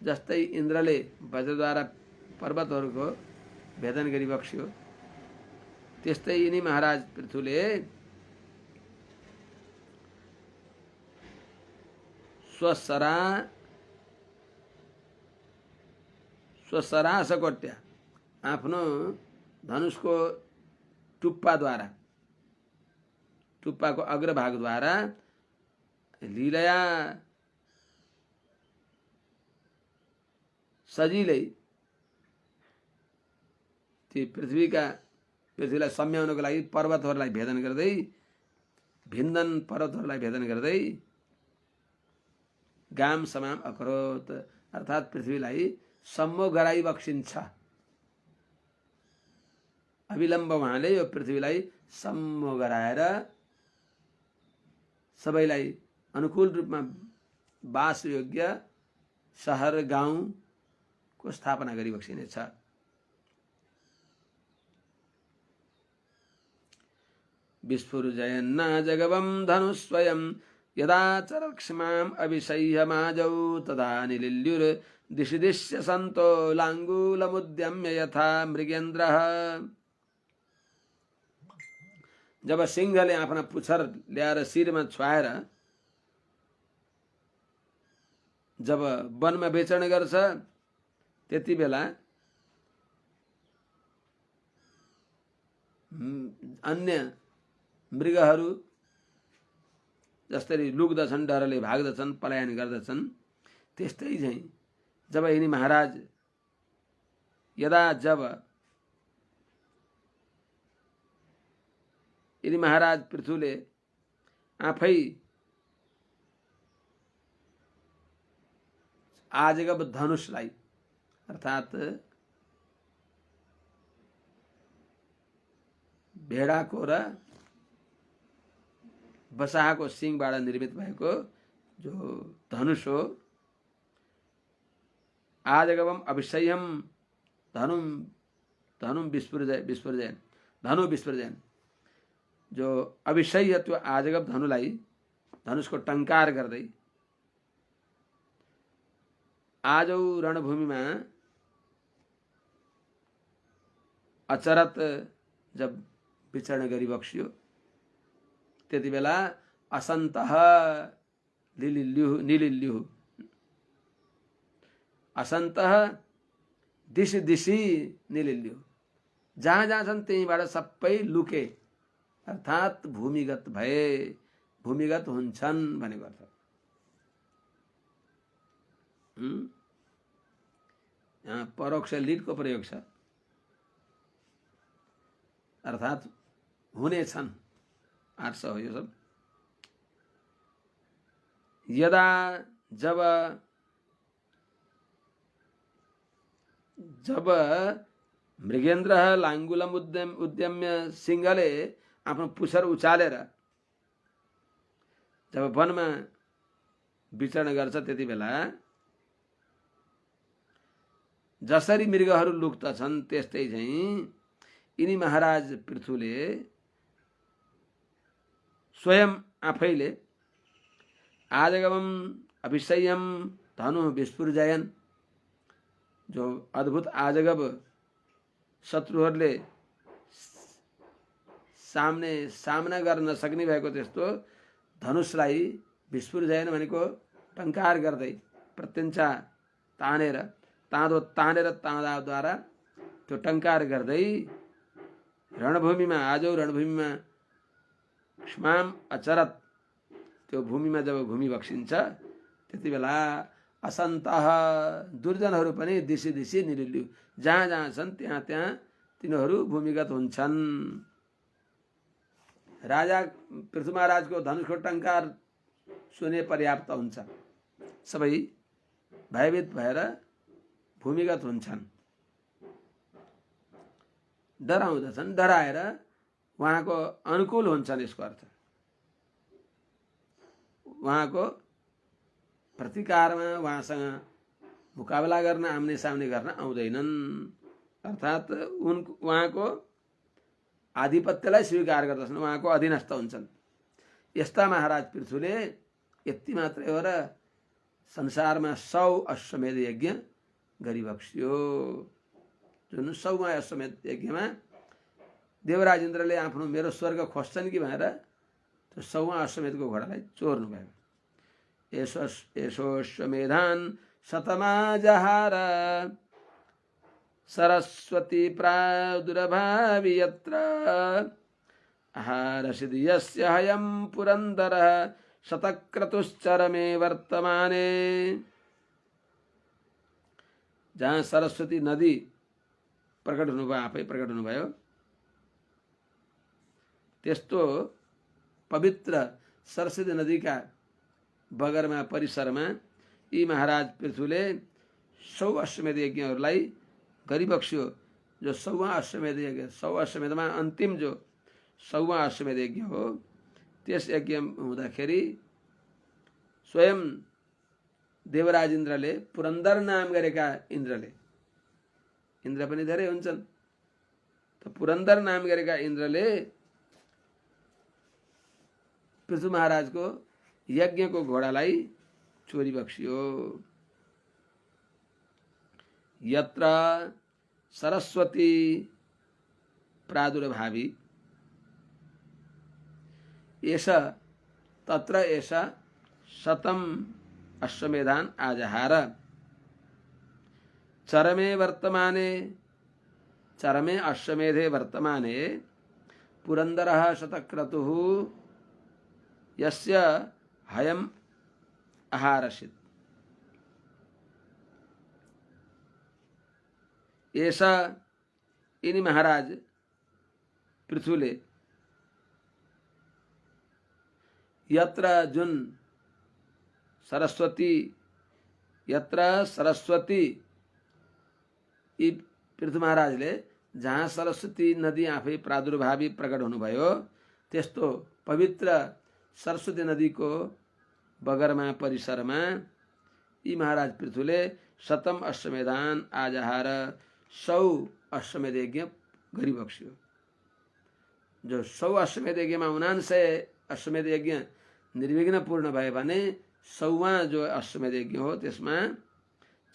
जस्तै इन्द्रले वज्रद्वारा पर्वतहरूको भेदन गरिबक्स्यो, त्यस्तै यिनी महाराज पृथुले स्वसरासकोट्या आफ्नो धनुषको टुप्पाद्वारा, टुप्पाको अग्रभागद्वारा लीलया सजिलै ती पृथ्वीलाई सम्याउनको लागि पर्वतहरूलाई भेदन गर्दै, भिन्दन पर्वतहरूलाई भेदन गर्दै गाम समाम अकरोत, अर्थात् पृथ्वीलाई सम्मो गराई बक्सिन्छ। अविलम्ब उहाँले यो पृथ्वीलाई सम्मो गराएर सबैलाई अनुकूल रूपमा वास योग्य शहर गाउँको स्थापना गरी बक्सिनेछ। विस्फुर्जयन्ना जगवं धनुस्वयं यदा चरक्ष्माम् अभिषह्यमाजौ तदा निलिल्युर दिशि दिश्य सन्तो लाङ्गूलमुद्यम्य यथा मृगेन्द्रः। जब सिंहले आफ्ना पुच्छर ल्याएर शिरमा छुवाएर जब वनमा विचरण गर्छ, त्यति बेला अन्य मृगहरू जसरी लुक्दछन्, डरले भाग्दछन्, पलायन गर्दछन्, त्यस्तै चाहिँ जब यिनी महाराज यिनी महाराज पृथुले आफै आजगब धनुषलाई अर्थात् भेडाको र बसाहाको सिङबाट निर्मित भएको जो धनुष हो, आजगवम अभिषयम धनु विस्फुर्जयन, जो अभिषय त्यो आजगब धनुषको टङ्कार गर्दै आजौ रणभूमिमा अचरत जब विचरण गरिबक्सियो त्यति बेला असन्तः निलिल्युः असन्तः दिशी दिशी निलिल्युः जहाँ जहाँ छन् त्यहीँबाट सबै लुके अर्थात् भूमिगत भए भूमिगत हुन्छन् भनेको अर्थ। यहाँ परोक्ष लिडको प्रयोग छ अर्थात् हुनेछन् आर्ष हो यो सब। यदा जब मृगेन्द्र लाङ्गुलम उद्यम्य सिंहले आफ्नो पुच्छर उचालेर जब वनमा विचरण गर्छ त्यति बेला जसरी मृगहरू लुक्दछन् त्यस्तै चाहिँ यिनी महाराज पृथुले स्वयं आफैले आजगमम अभिषयम धनु विस्फुर्जयन जो अद्भुत आजगब शत्रुहरूले सामना गर्न नसक्ने भएको त्यस्तो धनुषलाई विस्फुर्जयन भनेको टङ्कार गर्दै प्रत्यञ्चा ताँदाद्वारा त्यो टङ्कार गर्दै रणभूमिमा आजौ रणभूमिमा क्ष्माम अचरत त्यो भूमिमा जब घुमी बक्सिन्छ त्यति बेला असन्तः दुर्जनहरू पनि दिशी दिशी निलिल्यु जहाँ जहाँ छन् त्यहाँ त्यहाँ तिनीहरू भूमिगत हुन्छन्। राजा पृथु महाराजको धनुषको टङ्कार सुने पर्याप्त हुन्छ सबै भयभीत भएर भूमिगत हुन्छन् डराउँदछन् डराएर उहाँको अनुकूल हुन्छन् यसको अर्थ उहाँको प्रतिकारमा उहाँसँग मुकाबला गर्न आम्ने सामने गर्न आउँदैनन् अर्थात् उहाँको आधिपत्यलाई स्वीकार गर्दछन् उहाँको अधीनस्थ हुन्छन्। यस्ता महाराज पृथुले यति मात्रै हो र संसारमा 100 अश्वमेध यज्ञ गरिबक्सियो जुन 100वां अश्वमेध यज्ञमा देवराज इन्द्रले आफ्नो मेरो स्वर्ग खोज्छन् कि भनेर त्यो 100वां अश्वमेधको घोडालाई चोर्नु भयो। एषोऽश्वमेधान् शतमाजहार सरस्वती प्रादुर्भावि यत्र आहारसिद्धि यस्य हयं पुरन्दरः शतक्रतुश्चरमे वर्तमाने। जहाँ सरस्वती नदी प्रकट हुनुभयो आफै प्रकट हुनुभयो त्यस्तो पवित्र सरस्वती नदीका बगरमा परिसरमा यी महाराज पृथुले 100 अश्वमेध यज्ञहरूलाई गरिबक्स्यो। जो 100वां अश्वमेध यज्ञ 100 अश्वमेधमा अन्तिम जो 100वां अश्वमेध यज्ञ हो त्यस यज्ञ हुँदाखेरि स्वयं देवराज इन्द्रले पुरन्दर नाम गरेका इन्द्र पनि धेरै हुन्छन् त पुरन्दर नाम गरेका इन्द्रले पृथु महाराजको यज्ञको घोडालाई चोरी बक्सियो। यत्र सरस्वती प्रादुर्भावि एष तत्र एष 100 अश्वमेधान् आजहार चरमे अश्वमेधे वर्तमाने पुरन्दरः शतक्रतुः यस्य हयम् आहारसित्। ऐसा इनी महाराज पृथुले यत्र जुन सरस्वती यी पृथु महाराजले जहाँ सरस्वती नदी आफै प्रादुर्भावी प्रकट हुनुभयो त्यस्तो पवित्र सरस्वती नदीको बगरमा परिसरमा यी महाराज पृथुले 100 अश्वमेधान् आजहार 100 अश्वमेध यज्ञ गरिबक्स्यो। जो 100 अश्वमेध यज्ञमा 99 अश्वमेध यज्ञ निर्विघ्न पूर्ण भए भने 100वां जो अश्वमेध यज्ञ हो त्यसमा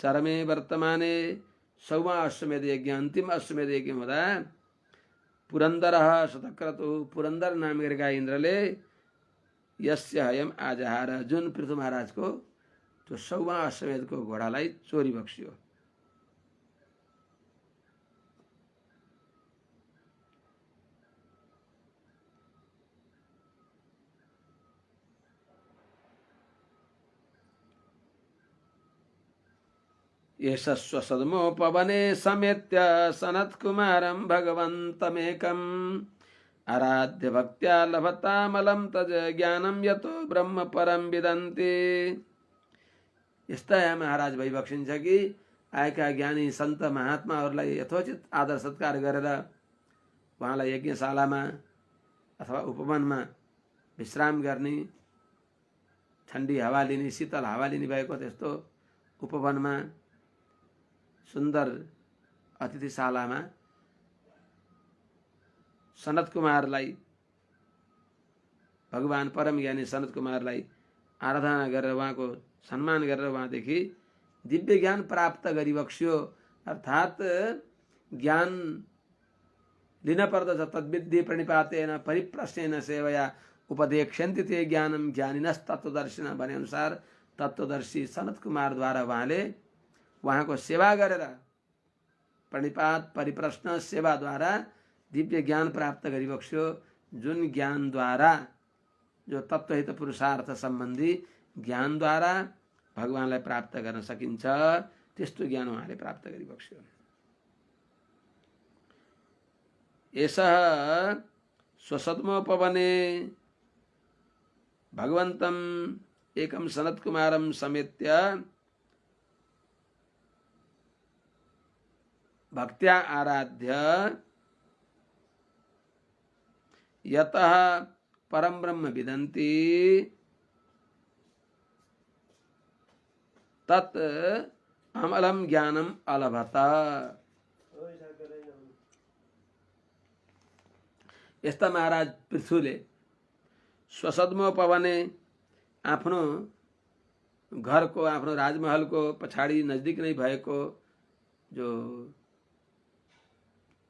चरमे वर्तमाने 100वां अश्वमेध यज्ञ अन्तिम अश्वमेध यज्ञ हुँदा पुरन्दर शतक्रतु पुरन्दर नाम गरेका इन्द्रले यस्य हयम आजहार जुन पृथु महाराजको त्यो 100वां अश्वमेधको घोडालाई चोरी बक्स्यो। यशस्वसद्मोपवने समेत्य सनत्कुमारं भगवन्तमेकम् आराध्य भक्त्या लभतामलं तज ज्ञानं यतो ब्रह्म परम विदन्ति। यस्ता महाराज भइबक्सिन्छ कि आएका ज्ञानी सन्त महात्माहरूलाई यथोचित आदर सत्कार गरेर उहाँलाई यज्ञशालामा अथवा उपवनमा विश्राम गर्ने, ठन्डी हावा लिने, शीतल हावा लिने भएको त्यस्तो उपवनमा सुन्दर अतिथिशालामा सनत कुमारलाई, भगवान परम ज्ञानी सनत कुमारलाई आराधना गरेर उहाँको सम्मान गरेर उहाँदेखि दिव्य ज्ञान प्राप्त गरिबक्स्यो। अर्थात् ज्ञान लिन पर्दछ। तद्विद्धि प्रणिपातेन परिप्रश्नेन सेवया उपदेक्ष्यन्ति ते ज्ञानम ज्ञानिनस्तत्त्वदर्शिन भने अनुसार तत्त्वदर्शी सनत कुमारद्वारा उहाँले उहाँको सेवा गरेर प्रणिपात परिप्रश्न सेवाद्वारा दिव्य ज्ञान प्राप्त गरिबक्स्यो। जुन ज्ञानद्वारा जो तत्त्वहित पुरुषार्थ सम्बन्धी ज्ञानद्वारा भगवानलाई प्राप्त गर्न सकिन्छ त्यस्तो ज्ञान उहाँले प्राप्त गरिबक्स्यो। एषः स्वसद्मोपवने भगवन्तम् एकं सनत्कुमारं समेत्य भक्त्या आराध्य यतः परम ब्रह्म विदन्ति तत् अमलम ज्ञानम अलभत। यस्ता महाराज पृथुले स्वसद्मोपवने आफ्नो घरको, आफ्नो राजमहलको पछाडि नजिक नै भएको जो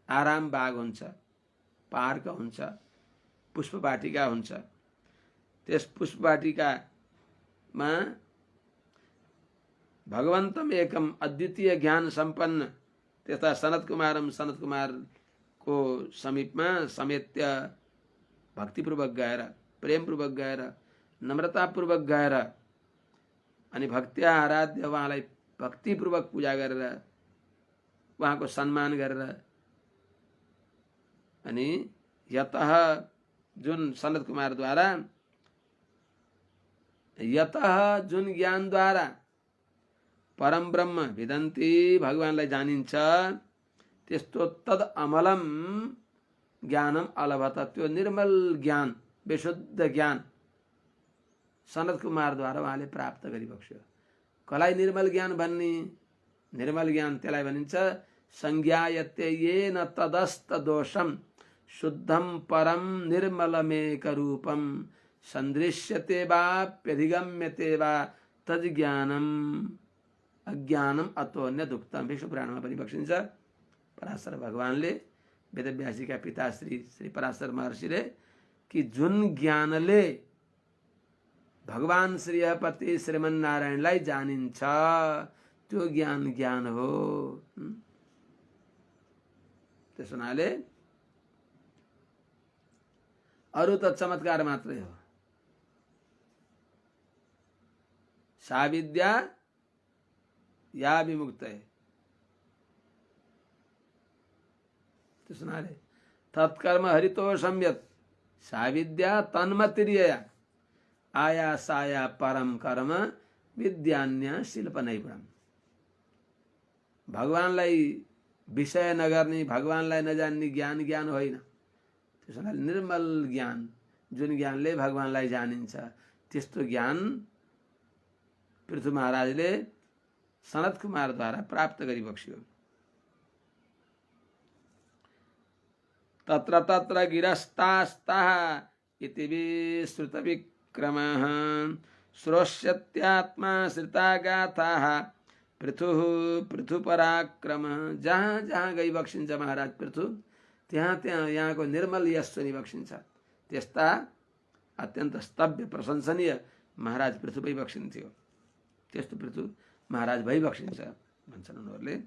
आराम बाग हुन्छ, पार्क हुन्छ, पुष्पवाटिका हुन्छ, त्यस पुष्पवाटिकामा भगवन्तम एकम अद्वितीय ज्ञान सम्पन्न त्यस्ता सनत कुमारको समीपमा समेत्य भक्तिपूर्वक गएर, प्रेमपूर्वक गएर, नम्रतापूर्वक गएर अनि भक्त्या आराध्य उहाँलाई भक्तिपूर्वक पूजा गरेर उहाँको सम्मान गरेर अनि यतः जुन सनत कुमारद्वारा, यतः जुन ज्ञानद्वारा परम ब्रह्म विदन्ति भगवानलाई जानिन्छ त्यस्तो तद अमलम ज्ञानम अलभत त्यो निर्मल ज्ञान, विशुद्ध ज्ञान सनत कुमारद्वारा उहाँले प्राप्त गरिबक्स्यो। कसलाई निर्मल ज्ञान भन्ने? निर्मल ज्ञान त्यसलाई भनिन्छ संज्ञायते येन तदस्त दोषम शुद्धम परम निर्मलमेक रूपम सन्दृश्यते वाप्यधिगम्यते वा तज्ज्ञानम अज्ञानम अतोन्य दुक्तम। विष्णु पुराणमा पनि बक्सिन्छ। पराशर भगवानले वेदव्यासीका पिता श्री पराशर महर्षिले कि जुन ज्ञानले भगवान श्रीपति श्रीमन्नारायणलाई जानिन्छ त्यो ज्ञान ज्ञान हो। त्यस हुनाले अरु त चमत्कार मात्रै हो। सा विद्या या विमुक्तये। त्यस हुनाले तत्कर्म हरितो संयत सा विद्या तन्मतिर्यया आया साया परम कर्म विद्यान्य शिल्प नैपुणम। भगवानलाई विषय नगर्ने, भगवानलाई नजान्ने ज्ञान ज्ञान होइन। त्यसैले निर्मल ज्ञान, जुन ज्ञानले भगवानलाई जानिन्छ त्यस्तो ज्ञान पृथु महाराजले सनत कुमारद्वारा प्राप्त गरिबक्स्यो। तत्र तत्र गिरस्तास्ताः इति विश्रुतविक् पृथुपराक्रमः श्रोष्यत्यात्मा श्रिता गाथाः पृथुः पृथुपराक्रमः। जहाँ जहाँ गई बक्सिन्छ महाराज पृथु, त्यहाँ त्यहाँ यहाँको निर्मल यश बक्सिन्छ। त्यस्ता अत्यन्त स्तव्य प्रशंसनीय महाराज पृथु भई बक्सिन्थ्यो। त्यस्तो पृथु महाराज भई बक्सिन्छ भन्छन् उनीहरूले।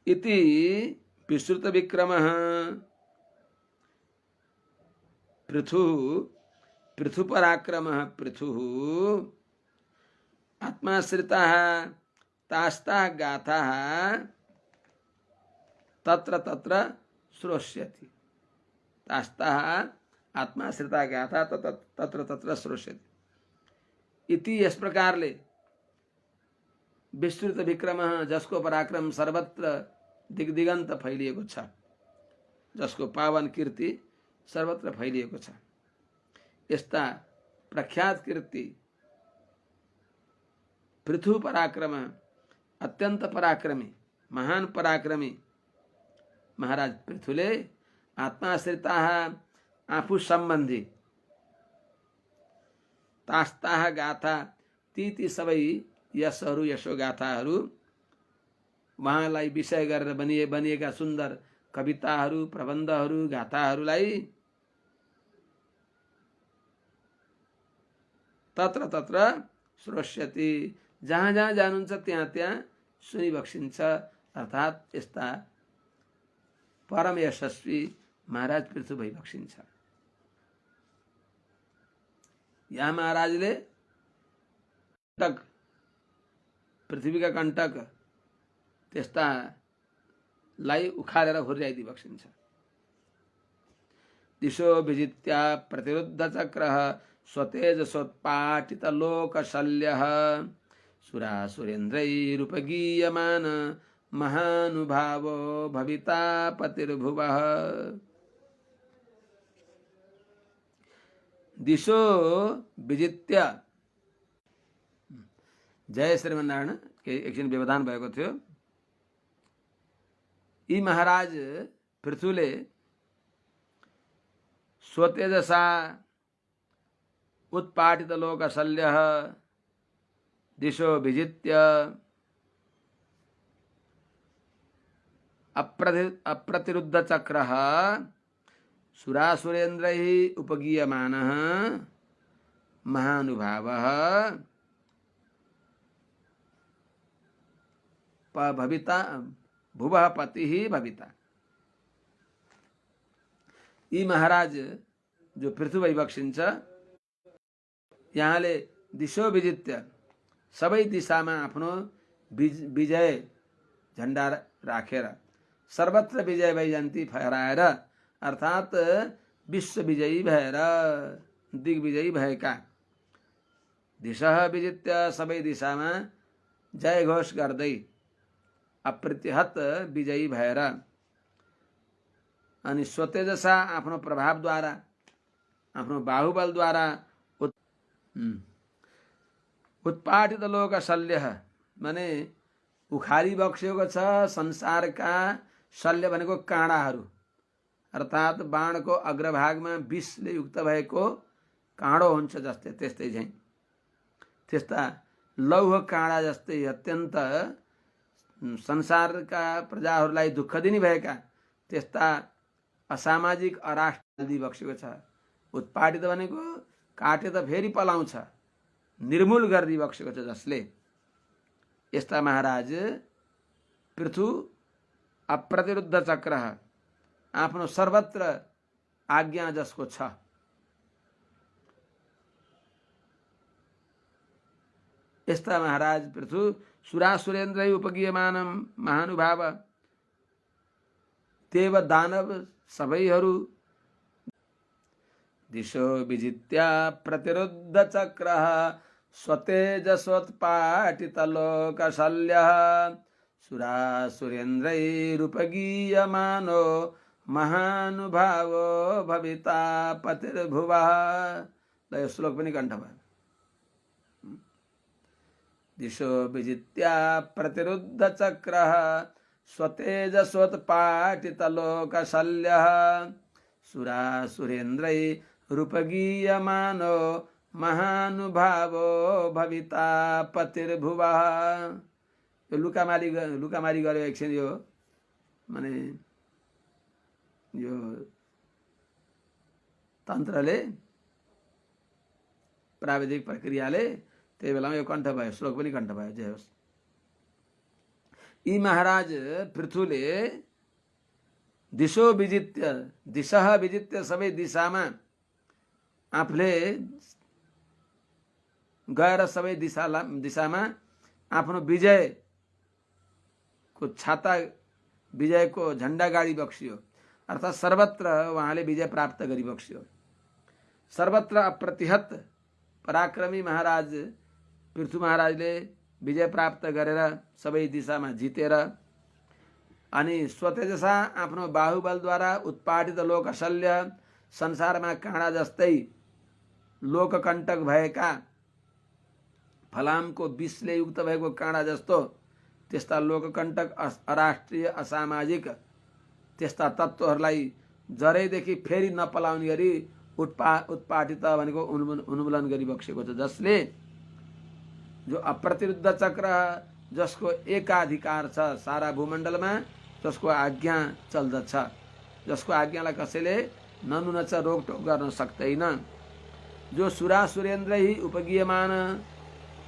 इति विश्रुत विक्रमः पृथु पृथुपराक्रमः पृथुः आत्माश्रिताः तास्ताः गाथाः तत्र तत्र श्रोष्यति। तास्ताः आत्माश्रिता गाथा तत्र तत्र श्रोष्यति। इति यस प्रकारले विस्तृत विक्रमः जसको पराक्रम सर्वत्र दिगदिगन्त फैलिएको छ, जसको पावन कीर्ति सर्वत्र फैलिएको छ, यस्ता प्रख्यात कीर्ति पृथु पराक्रम अत्यंत पराक्रमी महान पराक्रमी महाराज पृथुले आत्माश्रिताः आफू सम्बन्धी तास्ताः गाथा ती सबै यशहरू यशोगाथाहरू उहाँलाई विषय गरेर बनिएका सुन्दर कविताहरू प्रबन्धहरू गाथाहरूलाई तत्र तत्र श्रोष्यति। जहाँ जहाँ जानुहुन्छ त्यहाँ त्यहाँ सुनिबक्सिन्छ। अर्थात् यस्ता परम यशस्वी महाराज पृथु भई बक्सिन्छ। यहाँ महाराजले कंटक पृथ्वी का कंटक त्यस्तालाई उखालेर हुर्याइदिई बक्सिन्छ। दिशो विजित्या प्रतिरुद्ध चक्रः स्वतेजसोत्पाटित लोकशल्यः सुरासुरेन्द्रैरुपगीयमान महानुभावो भविता पतिर्भुवः। दिशो विजित्य जय श्रीमन्नारायण के एकछिन व्यवधान भएको थियो। यी महाराज पृथुले स्वतेजसा उत्पाटित लोकशल्यः दिशो विजित्य अप्रतिरुद्ध चक्रः सुरासुरेन्द्रैः उपगीयमानः महानुभावः भविता भुवः पतिः भविता। यी महाराज जो पृथु भई बक्सिन्छ, यहाँले दिशो विजित्य सबै दिशामा आफ्नो विजय झण्डा राखेर सर्वत्र विजय वैजयन्ती फहराएर अर्थात् विश्व विजयी भएर दिग्विजयी भएका दिशा विजित्य सबै दिशामा जय घोष गर्दै अप्रतिहत विजयी भएर अनि स्वतेजसा आफ्नो प्रभावद्वारा आफ्नो बाहुबलद्वारा उत्पाटित लोकशल्यः माने उखाली बक्सेको छ संसारका। शल्य भनेको काँडाहरू अर्थात् बाणको अग्रभागमा विषले युक्त भएको काँडो हुन्छ जस्तै त्यस्तै झैं त्यस्ता लौह काँडा जस्तै अत्यन्त संसारका प्रजाहरूलाई दुःख दिने भएका त्यस्ता असामाजिक अराष्ट्र बक्सेको छ। उत्पाटित भनेको काटे त फेरि पलाउँछ, निर्मूल गरिदिई बक्सेको छ जसले। यस्ता महाराज पृथु अप्रतिरुद्ध चक्रः आफ्नो सर्वत्र आज्ञा जसको छ। यस्ता महाराज पृथु सुरासुरेन्द्रै उपगीयमानम महानुभाव देव दानव सबैहरू दिशो विजित्या प्रतिरुद्ध चक्रः स्वतेजसोत्पाटित लोकशल्यः सुरासुरेन्द्रैरुपगीयमानो महानुभावो भविता पतिर्भुवः। यो श्लोक पनि कण्ठमा। दिशो विजित्या प्रतिरुद्ध चक्रः स्वतेजसोत्पाटित लोकशल्यः सुरासुरेन्द्रै रूपगीयमानो महानुभावो भविता पतिर्भुवः। यो लुकामारी गर्यो एकछिन। यो माने यो तन्त्रले प्राविधिक प्रक्रियाले त्यही बेलामा यो कण्ठ भयो, श्लोक पनि कण्ठ भयो। जय होस्। यी महाराज पृथुले दिशा विजित्य सबै दिशामा आफूले गएर सबै दिशामा आफ्नो विजयको छाता, विजयको झण्डा गाडी बक्सियो। अर्थात् सर्वत्र उहाँले विजय प्राप्त गरी बक्सियो। सर्वत्र अप्रतिहत पराक्रमी महाराज पृथु महाराजले विजय प्राप्त गरेर सबै दिशामा जितेर अनि स्वतेजसा आफ्नो बाहुबलद्वारा उत्पादित लोकशल्य, संसारमा काँडा जस्तै लोककण्टक भएका, फलामको विषले युक्त भएको काँडा जस्तो त्यस्ता लोककण्टक, अराष्ट्रिय, असामाजिक त्यस्ता तत्त्वहरूलाई जरैदेखि फेरि नपलाउने गरी उत्पाटित भनेको उन्मूलन गरी बक्सेको छ। जसले जो अप्रतिरुद्ध चक्र, जसको एकाधिकार छ सारा भूमण्डलमा, जसको आज्ञा चल्दछ, जसको आज्ञालाई कसैले ननुनच रोकटोक गर्न सक्दैन, जो सुरासुरेन्द्रै उपगीयमान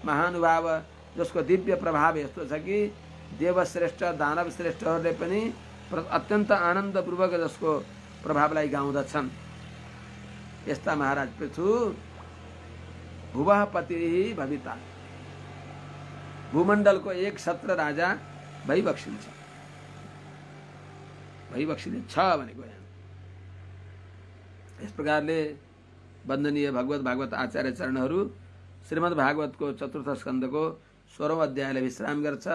महानुभाव, जसको दिव्य प्रभाव यस्तो छ कि देवश्रेष्ठ दानव श्रेष्ठहरूले पनि अत्यन्त आनन्दपूर्वक जसको प्रभावलाई गाउँदछन्। यस्ता महाराज पृथु भुवः पतिः भविता, भूमण्डलको एक छत्र राजा भइबक्सिन्छ, भइबक्सिनेछ भनेको यहाँ। यस प्रकारले वन्दनीय भागवत आचार्य चरणहरू श्रीमद् भागवतको चतुर्थ स्कन्धको 16औं अध्यायलाई विश्राम गर्छ।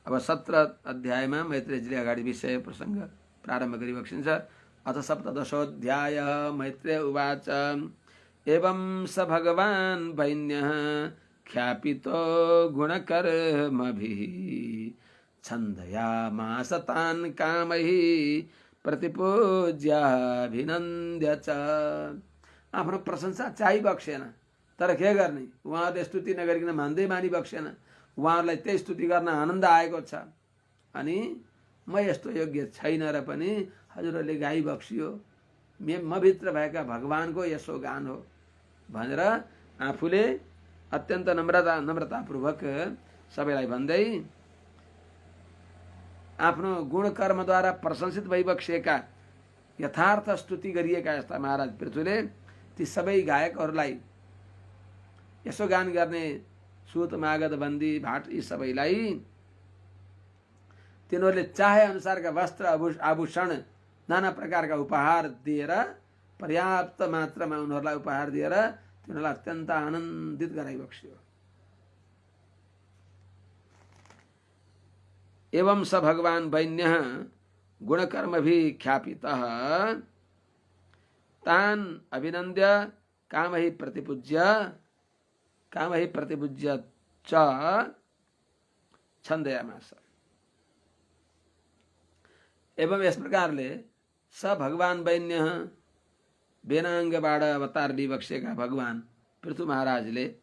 अब 17 अध्यायमा मैत्रेयजीले अगाडि विषय प्रसङ्ग प्रारम्भ गरी बक्सिन्छ। अथ सप्तदशोऽध्यायः। मैत्रेय उवाच एवं स भगवान् वैन्यः ख्यापितो गुणकर्मभिः छन्दयामास तान् कामैः प्रतिपूज्याभिनन्द्य च। आफ्नो प्रशंसा चाहिबक्सेन, तर के गर्ने, उहाँहरूले स्तुति नगरिकन मान्दै मानि बक्सेन। उहाँहरूलाई त्यही स्तुति गर्न आनन्द आएको छ। अनि म यस्तो योग्य छैन र पनि हजुरहरूले गाइबक्सियो, म भित्र भएका भगवानको यसो गान हो भनेर आफूले अत्यन्त नम्रतापूर्वक सबैलाई भन्दै आफ्नो गुणकर्मद्वारा प्रशंसित भइबक्सिएका, यथार्थ स्तुति गरिएका यस्ता महाराज पृथुले ती सबै गायकहरूलाई, यसो गान गर्ने सुत मागध बन्दी भाट यी सबैलाई तिनीहरूले चाहे अनुसारका वस्त्र आभूषण नाना प्रकारका उपहार दिएर, पर्याप्त मात्रामा उनीहरूलाई उपहार दिएर तिनीहरूलाई अत्यन्त आनन्दित गराइबक्स्यो। एवं स भगवान् वैन्यः गुणकर्मभिः ख्यापितः तान् अभिनन्द्य कामैः प्रतिपूज्य च छन्दयामास। एवं यस प्रकारले स भगवान् वैन्यः वेनाङ्गबाट अवतार लिइबक्सेका भगवान् पृथु महाराजले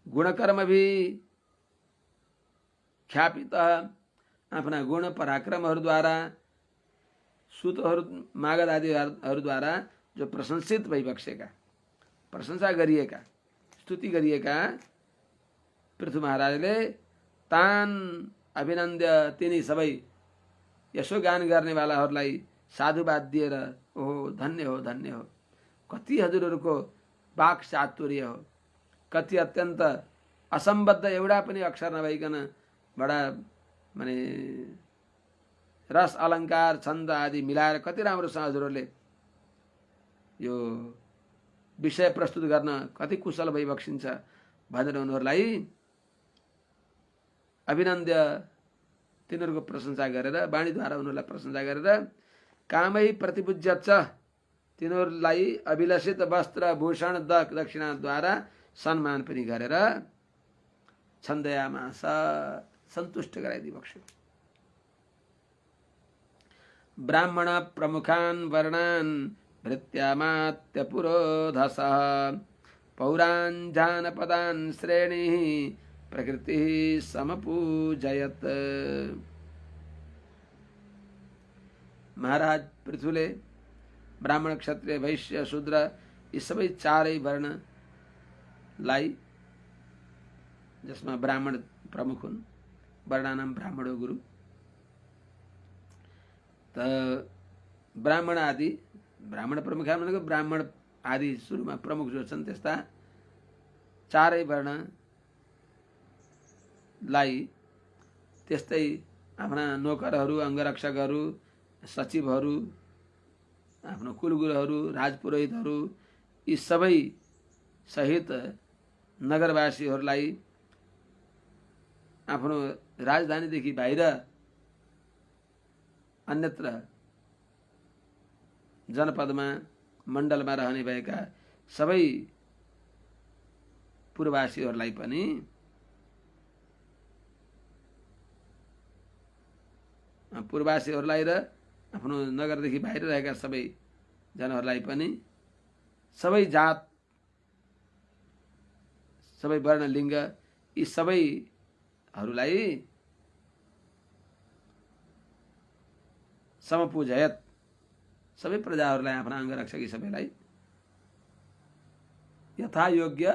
गुणकर्मभिः ख्यापित आफ्ना गुण पराक्रमहरूद्वारा, सुतहरू मागध आदिहरूद्वारा जो प्रशंसित भइबक्सेका, प्रशंसा गरिएका, स्तुति गरिएका पृथु महाराजले तान अभिनन्द्य तिनी सबै यसो गान गर्नेवालाहरूलाई साधुवाद दिएर ओहो धन्य हो धन्य हो, कति हजुरहरूको वाक् चातुर्य हो, कति अत्यन्त असम्बद्ध एउटा पनि अक्षर नभइकन बडा माने रस अलङ्कार छन्द आदि मिलाएर कति राम्रोसँग हजुरहरूले यो विषय प्रस्तुत गर्न कति कुशल भइबक्सिन्छ भनेर उनीहरूलाई अभिनन्द्य तिनीहरूको प्रशंसा गरेर, वाणीद्वारा उनीहरूलाई प्रशंसा गरेर कामै प्रतिपूज्य च तिनीहरूलाई अभिलषित वस्त्र भूषण दक्षिणाद्वारा सम्मान पनि गरेर छन्दयामास सन्तुष्ट गराइदिबक्स्यो। ब्राह्मण प्रमुखान् वर्णान् भृत्यामात्य पुरोधसः पौरान् जानपदान् श्रेणीः प्रकृतिः समपूजयत्। महाराज पृथुले ब्राह्मण क्षत्रिय वैश्य शूद्र यी सबै चारै वर्णलाई, जसमा ब्राह्मण प्रमुख हुन्, वर्णानां ब्राह्मणो गुरु, त ब्राह्मण आदि, ब्राह्मण प्रमुख भनेको ब्राह्मण आदि सुरुमा प्रमुख जो छन् त्यस्ता चारै वर्णलाई, त्यस्तै आफ्ना नोकरहरू, अङ्गरक्षकहरू, सचिवहरू, आफ्नो कुलगुरुहरू, राजपुरोहितहरू यी सबै सहित नगरवासीहरूलाई आफ्नो राजधानीदेखि बाहिर अन्यत्र जनपदमा मण्डलमा रहने भएका सबै पूर्ववासीहरूलाई पनि पूर्ववासीहरूलाई र आफ्नो नगरदेखि बाहिर रहेका सबै जनहरूलाई पनि सबै जात, सबै वर्ण लिङ्ग यी सबैहरूलाई समपूजयत, सबै प्रजाहरूलाई आफ्ना अङ्गरक्षक यी सबैलाई यथायोग्य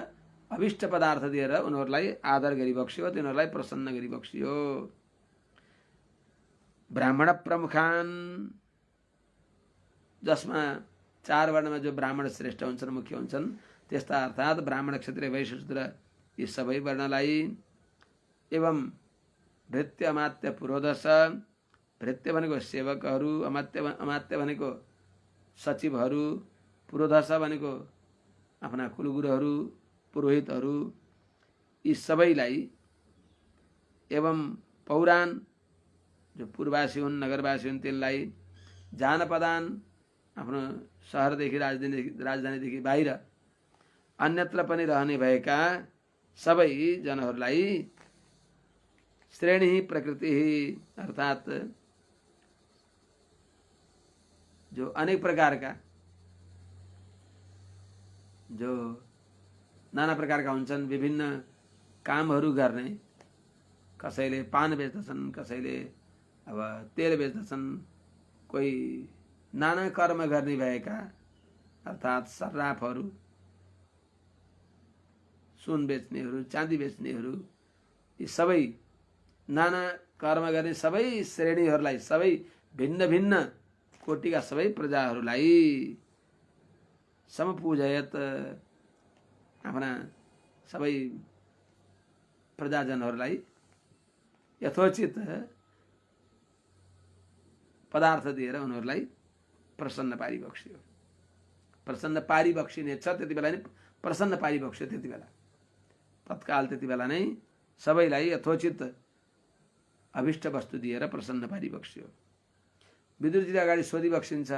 अभिष्ट पदार्थ दिएर उनीहरूलाई आदर गरिबक्सियो, तिनीहरूलाई प्रसन्न गरिबक्सियो। ब्राह्मण प्रमुखान्, जसमा चार वर्णमा जो ब्राह्मण श्रेष्ठ हुन्छन्, मुख्य हुन्छन्, त्यस्ता अर्थात् ब्राह्मण क्षत्रिय वैश्य शूद्र यी सबै वर्णलाई, एवं भृत्य अमात्य पुरोधस, भृत्य भनेको सेवकहरू, अमात्य भनेको सचिवहरू, पुरोधस भनेको आफ्ना कुलगुरुहरू, पुरोहितहरू यी सबैलाई, एवं पौराण जो पूर्ववासी हुन्, नगरवासी हुन्, तिनलाई, जानपदान आफ्नो सहरदेखि राजधानीदेखि बाहिर अन्यत्र पनि रहने भएका सबै जनहरूलाई, श्रेणी प्रकृति अर्थात् जो अनेक प्रकारका, जो नाना प्रकारका हुन्छन्, विभिन्न कामहरू गर्ने, कसैले पान बेच्दछन्, कसैले अब तेल बेच्दछन्, कोही नाना कर्म गर्ने भएका अर्थात् सर्राफहरू, सुन बेच्नेहरू, चाँदी बेच्नेहरू, यी सबै नाना कर्म गर्ने सबै श्रेणीहरूलाई, सबै भिन्न भिन्न कोटिका सबै प्रजाहरूलाई समपूजयत, आफ्ना सबै प्रजाजनहरूलाई यथोचित पदार्थ दिएर उनीहरूलाई प्रसन्न पारिबक्सियो। प्रसन्न पारिबक्सिने छ त्यति बेला नै प्रसन्न पारिबक्स्यो, त्यति बेला तत्काल त्यति बेला नै सबैलाई यथोचित अभिष्ट वस्तु दिएर प्रसन्न पारिबक्स्यो। विदुरजीले अगाडि सोधिबक्सिन्छ,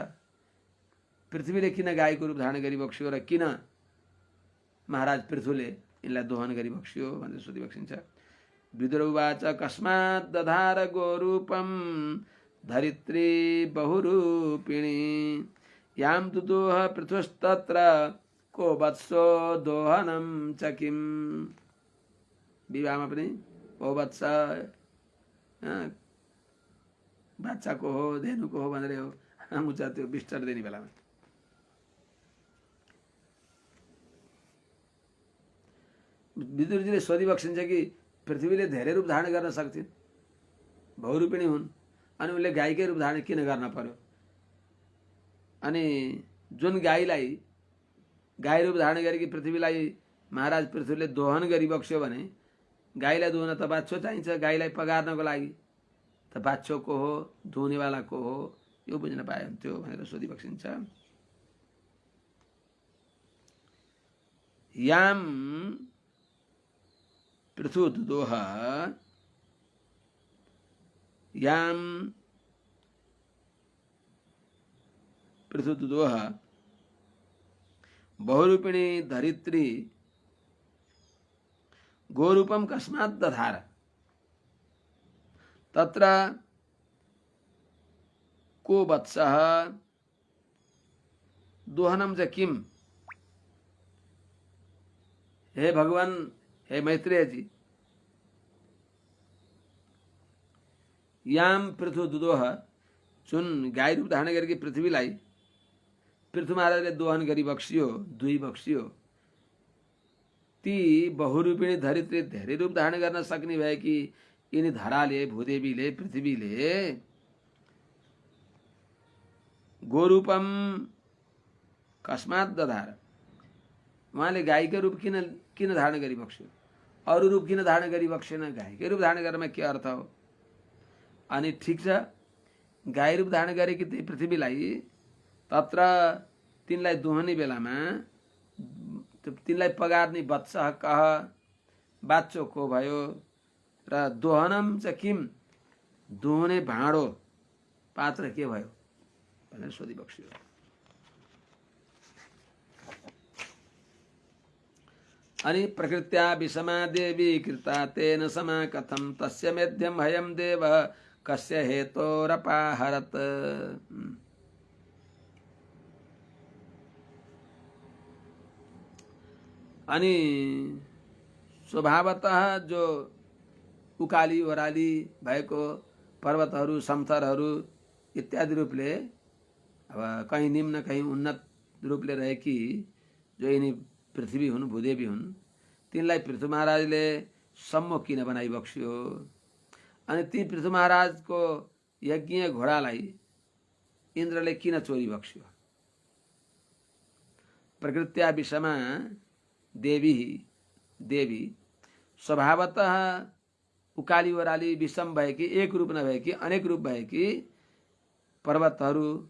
पृथ्वीले किन गाईको रूप धारण गरिबक्स्यो र किन महाराज पृथुले यिनलाई दोहन गरिबक्स्यो भनेर सोधिबक्सिन्छ। विदुर उवाच कस्मात् दधार गोरूपम धरित्री बहुरूपिणी यां दुदोह पृथुस्तत्र को वत्सो दोहनम च किम। विवाहमा पनि ओ वत्स बाच्छा को हो, धेनु को हो भनेर आउँछ त्यो बिस्तर दिने बेलामा। विदुरजीले सोधिबक्सिन्छ कि पृथ्वीले धेरै रूप धारण गर्न सक्थिन्, बहुरूपिणी हुन्, अनि उनले गाईकै रूप धारण किन गर्न पर्यो? अनि जुन गाईलाई गाई रूप धारण गरेकी पृथ्वीलाई महाराज पृथ्वीले दोहन गरिबक्स्यो भने गाईलाई दुहुन त बाछो चाहिन्छ, गाईलाई पगार्नको लागि त बाछो को हो, दुहुनेवाला को हो, यो बुझ्न पाए हुन्थ्यो भनेर सोधिबक्सिन्छ। याम पृथु दुदोह, याम पृथु दुदोह बहुरूपिणी धरित्री गोरूपम कस्मात् दधार तत्र को वत्सः दोहनम च किम। हे भगवान, हे मैत्रेय जी, याम पृथु दुदोह, जुन गाई रूप धारण गरेकी पृथ्वीलाई पृथु महाराजले दोहन गरी बक्सियो, दुई बक्सियो। ती बहुरूपिणी धरित्री धेरै रूप धारण गर्न सक्ने भए कि यिनी धराले, भूदेवीले, पृथ्वीले गोरूपम कस्मात दधार, उहाँले गाईको रूप किन धारण गरी बक्स्यो, अरू रूप किन धारण गरी बक्सेन, गाईकै रूप धारण गर्नमा के अर्थ हो। अनि ठिक छ, गाई रूप धारण गरेकी त्यही पृथ्वीलाई तत्र तिनलाई दुहने बेलामा तिनलाई पगार्ने वत्सः कह, बाच्चो को भयो, र दोहनम च किम, दुहने भाँडो पात्र के भयो भनेर सोधिबक्स्यो। अनि प्रकृत्या विषमा देवी कृता तेन समा कथम तस्य मेध्यम हयम देव कस्य हेतोरपाहरत। अनि स्वभावतः जो उकाली ओह्राली भएको पर्वतहरू, समथरहरू इत्यादि रूपले, अब कहीँ निम्न कहीँ उन्नत रूपले रहेकी जो यिनी पृथ्वी हुन्, भूदेवी हुन्, तिनलाई पृथु महाराजले सम्मुख किन बनाइ बक्स्यो। अनि ती पृथु महाराजको यज्ञ घोडालाई इन्द्रले किन चोरी बक्स्यो। प्रकृत्या विषमा देवी स्वभावतः उकाली ओह्राली विषम भएकी, एक रूप नभएकी, अनेक रूप भएकी पर्वतहरू,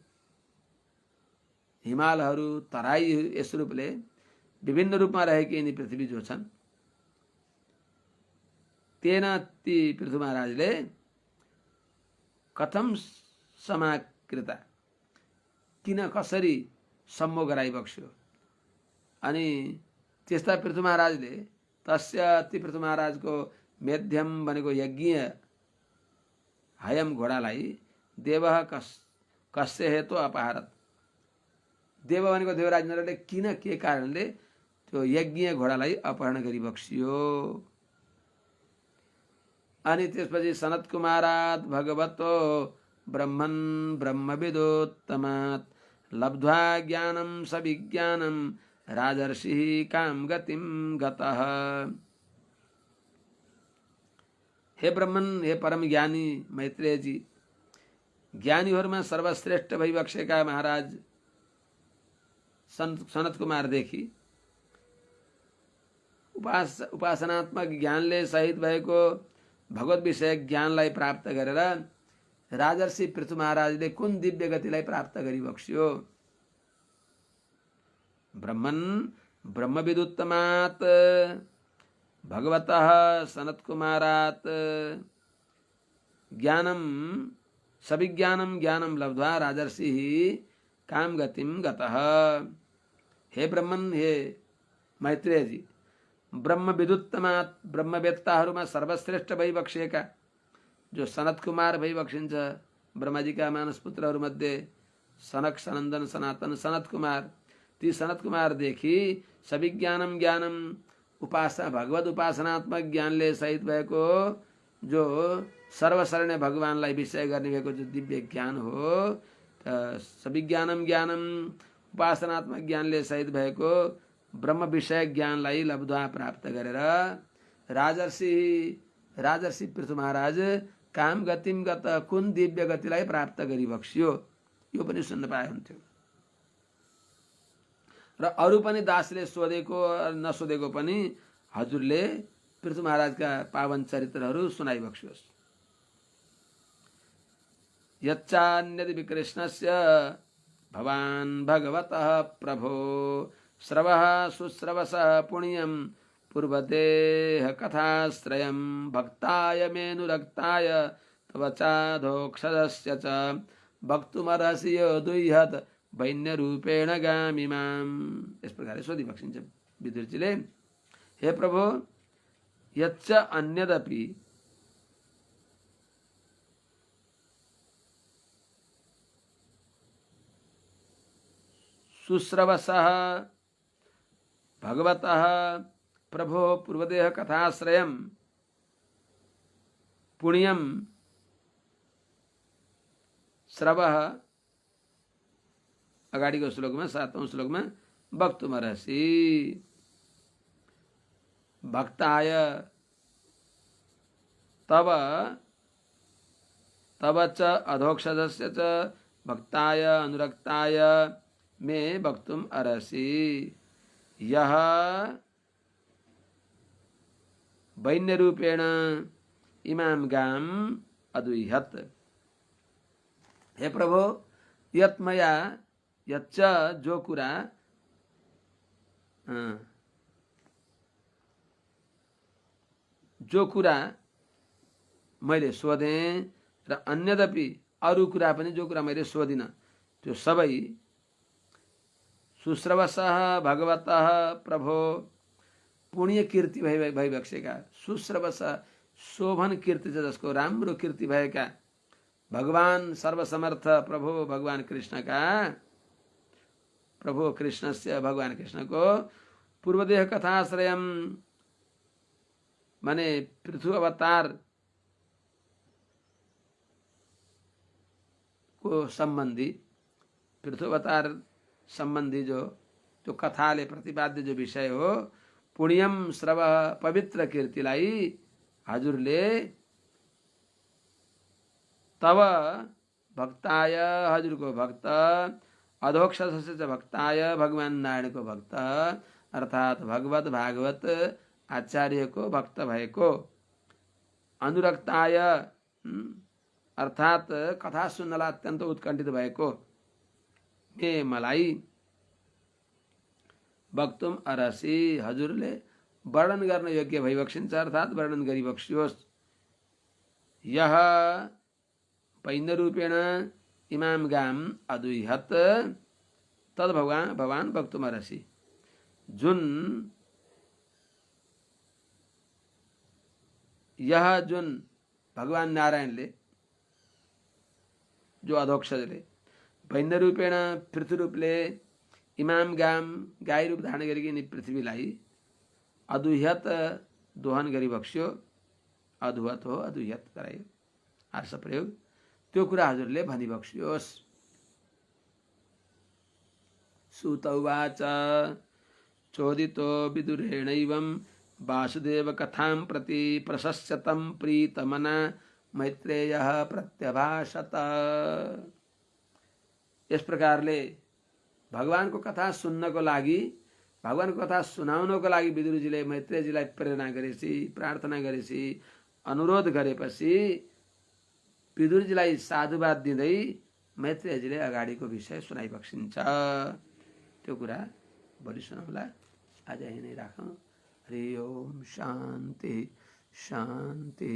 हिमालहरू, तराई, यस रूपले विभिन्न रूपमा रहेकी यिनी पृथ्वी जो छन्, तेन ती पृथु महाराजले कथम समाकृता, किन कसरी सम्मो गराइबक्स्यो। अनि त्यस्ता पृथु महाराजले तस्य ती पृथु महाराजको मेध्यम भनेको यज्ञ हयम घोडालाई देवः कस्य हेतु अपहारत, देव भनेको देवराज इन्द्रले किन के कारणले त्यो यज्ञ घोडालाई अपहरण गरी बक्सियो। अनि त्यसपछि सनत कुमारात भगवतो ब्रह्मन् ब्रह्मविदोत्तमात् लब्ध्वा ज्ञानं सविज्ञानं राजर्षिः काम गतिं गतः। हे ब्रह्मन, हे परम ज्ञानी मैत्रेय जी, ज्ञानीहरूमा सर्वश्रेष्ठ भइबक्सेका महाराज सनत कुमारदेखि उपासनात्मक ज्ञानले सहित भएको भगवत विषय ज्ञानलाई प्राप्त गरेर राजर्षि पृथु महाराजले कुन दिव्य गतिलाई प्राप्त गरिबक्स्यो। ब्रह्मन् ब्रह्मविदुत्तमात् भगवतः सनत कुमारात् ज्ञानं सविज्ञानं ज्ञानं लब्ध्वा राजर्षिः काम गतिं गतः। हे ब्रह्मन, हे मैत्रेय जी, ब्रह्मविदुत्तमात् ब्रह्मवेत्ताहरूमा सर्वश्रेष्ठ भइबक्सेका जो सनत कुमार भइबक्सिन्छ, ब्रह्माजीका मानस पुत्रहरूमध्ये सनक, सनन्दन, सनातन, सनत कुमार, ती सनत कुमारदेखि सविज्ञानं ज्ञानं भगवत उपासनात्मक ज्ञानले सहित भएको जो सर्वशरण्य भगवानलाई विषय गर्ने भएको जो दिव्य ज्ञान हो, सविज्ञानं ज्ञानं उपासनात्मक ज्ञानले सहित भएको ब्रह्म विषय ज्ञानलाई लब्ध्वा प्राप्त गरेर राजर्षि पृथु महाराज काम गतिम गत, कुन दिव्य गतिलाई प्राप्त गरिबक्स्यो, यो पनि सुन्न पाए हुन्थ्यो। र अरू पनि दासले सोधेको नसोधेको पनि हजुरले पृथु महाराजका पावन चरित्रहरू सुनाइबक्स्योस्। यच्चान्यदि विकृष्णस्य भवान् भगवतः प्रभो श्रवः शुश्रवसः पुण्यं पूर्वदेह कथाश्रयं भक्ताय मेनुरक्ताय तव चाधोक्षदस्य च भक्तुमर्हसि यो दुह्यत वैन्य रूपेण गामि माम। इस प्रकार सोधिबक्सिन्छ विदुरजीले, हे प्रभु, यच्च अन्यदपि शुश्रवसः भगवतः प्रभो पूर्वदेह कथाश्रयं पुण्यम श्रवः अगाडिको श्लोकमा 7औं श्लोकमा वक्तुमर्हसि भक्ताय तव तव च अधोक्षजस्य च भक्ताय अनुरक्ताय मे वक्तुम अर्हसि यह वैन्य रूपेण इमाम गाम अदुह्यत। हे प्रभु यत्मया यच्च जो कुरा मैले सोधेँ र अन्यदपि अरू कुरा पनि जो कुरा मैले सोधिनँ त्यो सबै शुश्रवसः भगवतः प्रभो पुण्य कीर्ति भइबक्सेका शुश्रवस शोभन कीर्ति छ जसको राम्रो कीर्ति भएका भगवान सर्वसमर्थ प्रभु भगवान कृष्णका प्रभु कृष्णस्य भगवान कृष्णको पूर्वदेह कथाश्रयम माने पृथु अवतार को संबंधी पृथु अवतार संबंधी जो कथाले प्रतिपाद्य जो विषय हो पुण्यम श्रव पवित्र कीर्तिलाई हजुरले तव भक्ताय हजुरको भक्त अधोक्षजस्य भक्ताय भगवान नारायणको भक्त अर्थात भगवत भागवत आचार्यको भक्त भएको अनुरक्ताय अर्थात कथा सुन्नलाई अत्यन्त उत्कण्ठित भएको मे मलाई वक्तुम अर्हसि हजुरले वर्णन गर्न योग्य भइबक्सिन्छ अर्थात वर्णन गरिबक्सियोस्। यह वैन्य रूपेण इमाम गाम अदुह्यत तद भगवान वक्तुम अर्हसि जुन यह जुन भगवान नारायणले जो अधोक्षजले वैन्य रूपेण पृथु रूपले इमाम गाम गाई रूप धारण गरिकन पृथ्वीलाई अदुह्यत दोहन गरिबक्स्यो अधुहत हो अदुह्यत गरायो आर्ष प्रयोग त्यो कुरा हजुरले भनिबक्स्योस्। सूत उवाच चोदितो विदुरेणैवं वासुदेव कथां प्रति प्रशस्यतं प्रीतमना मैत्रेयः प्रत्यभाषत। यस प्रकारले भगवानको कथा सुन्नको लागि भगवानको कथा सुनाउनको लागि विदुरजीले मैत्रेयजीलाई प्रेरणा गरेपछि प्रार्थना गरेपछि अनुरोध गरेपछि विदुरजीलाई साधुवाद दिँदै मैत्रेयजीले अगाडिको विषय सुनाइबक्सिन्छ। त्यो कुरा भोलि सुनाउँला। आज यही नै राखौँ। हरि ओम शान्ति शान्ति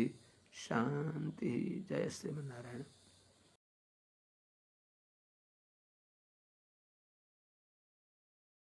शान्ति। जय श्रीमन्नारायण।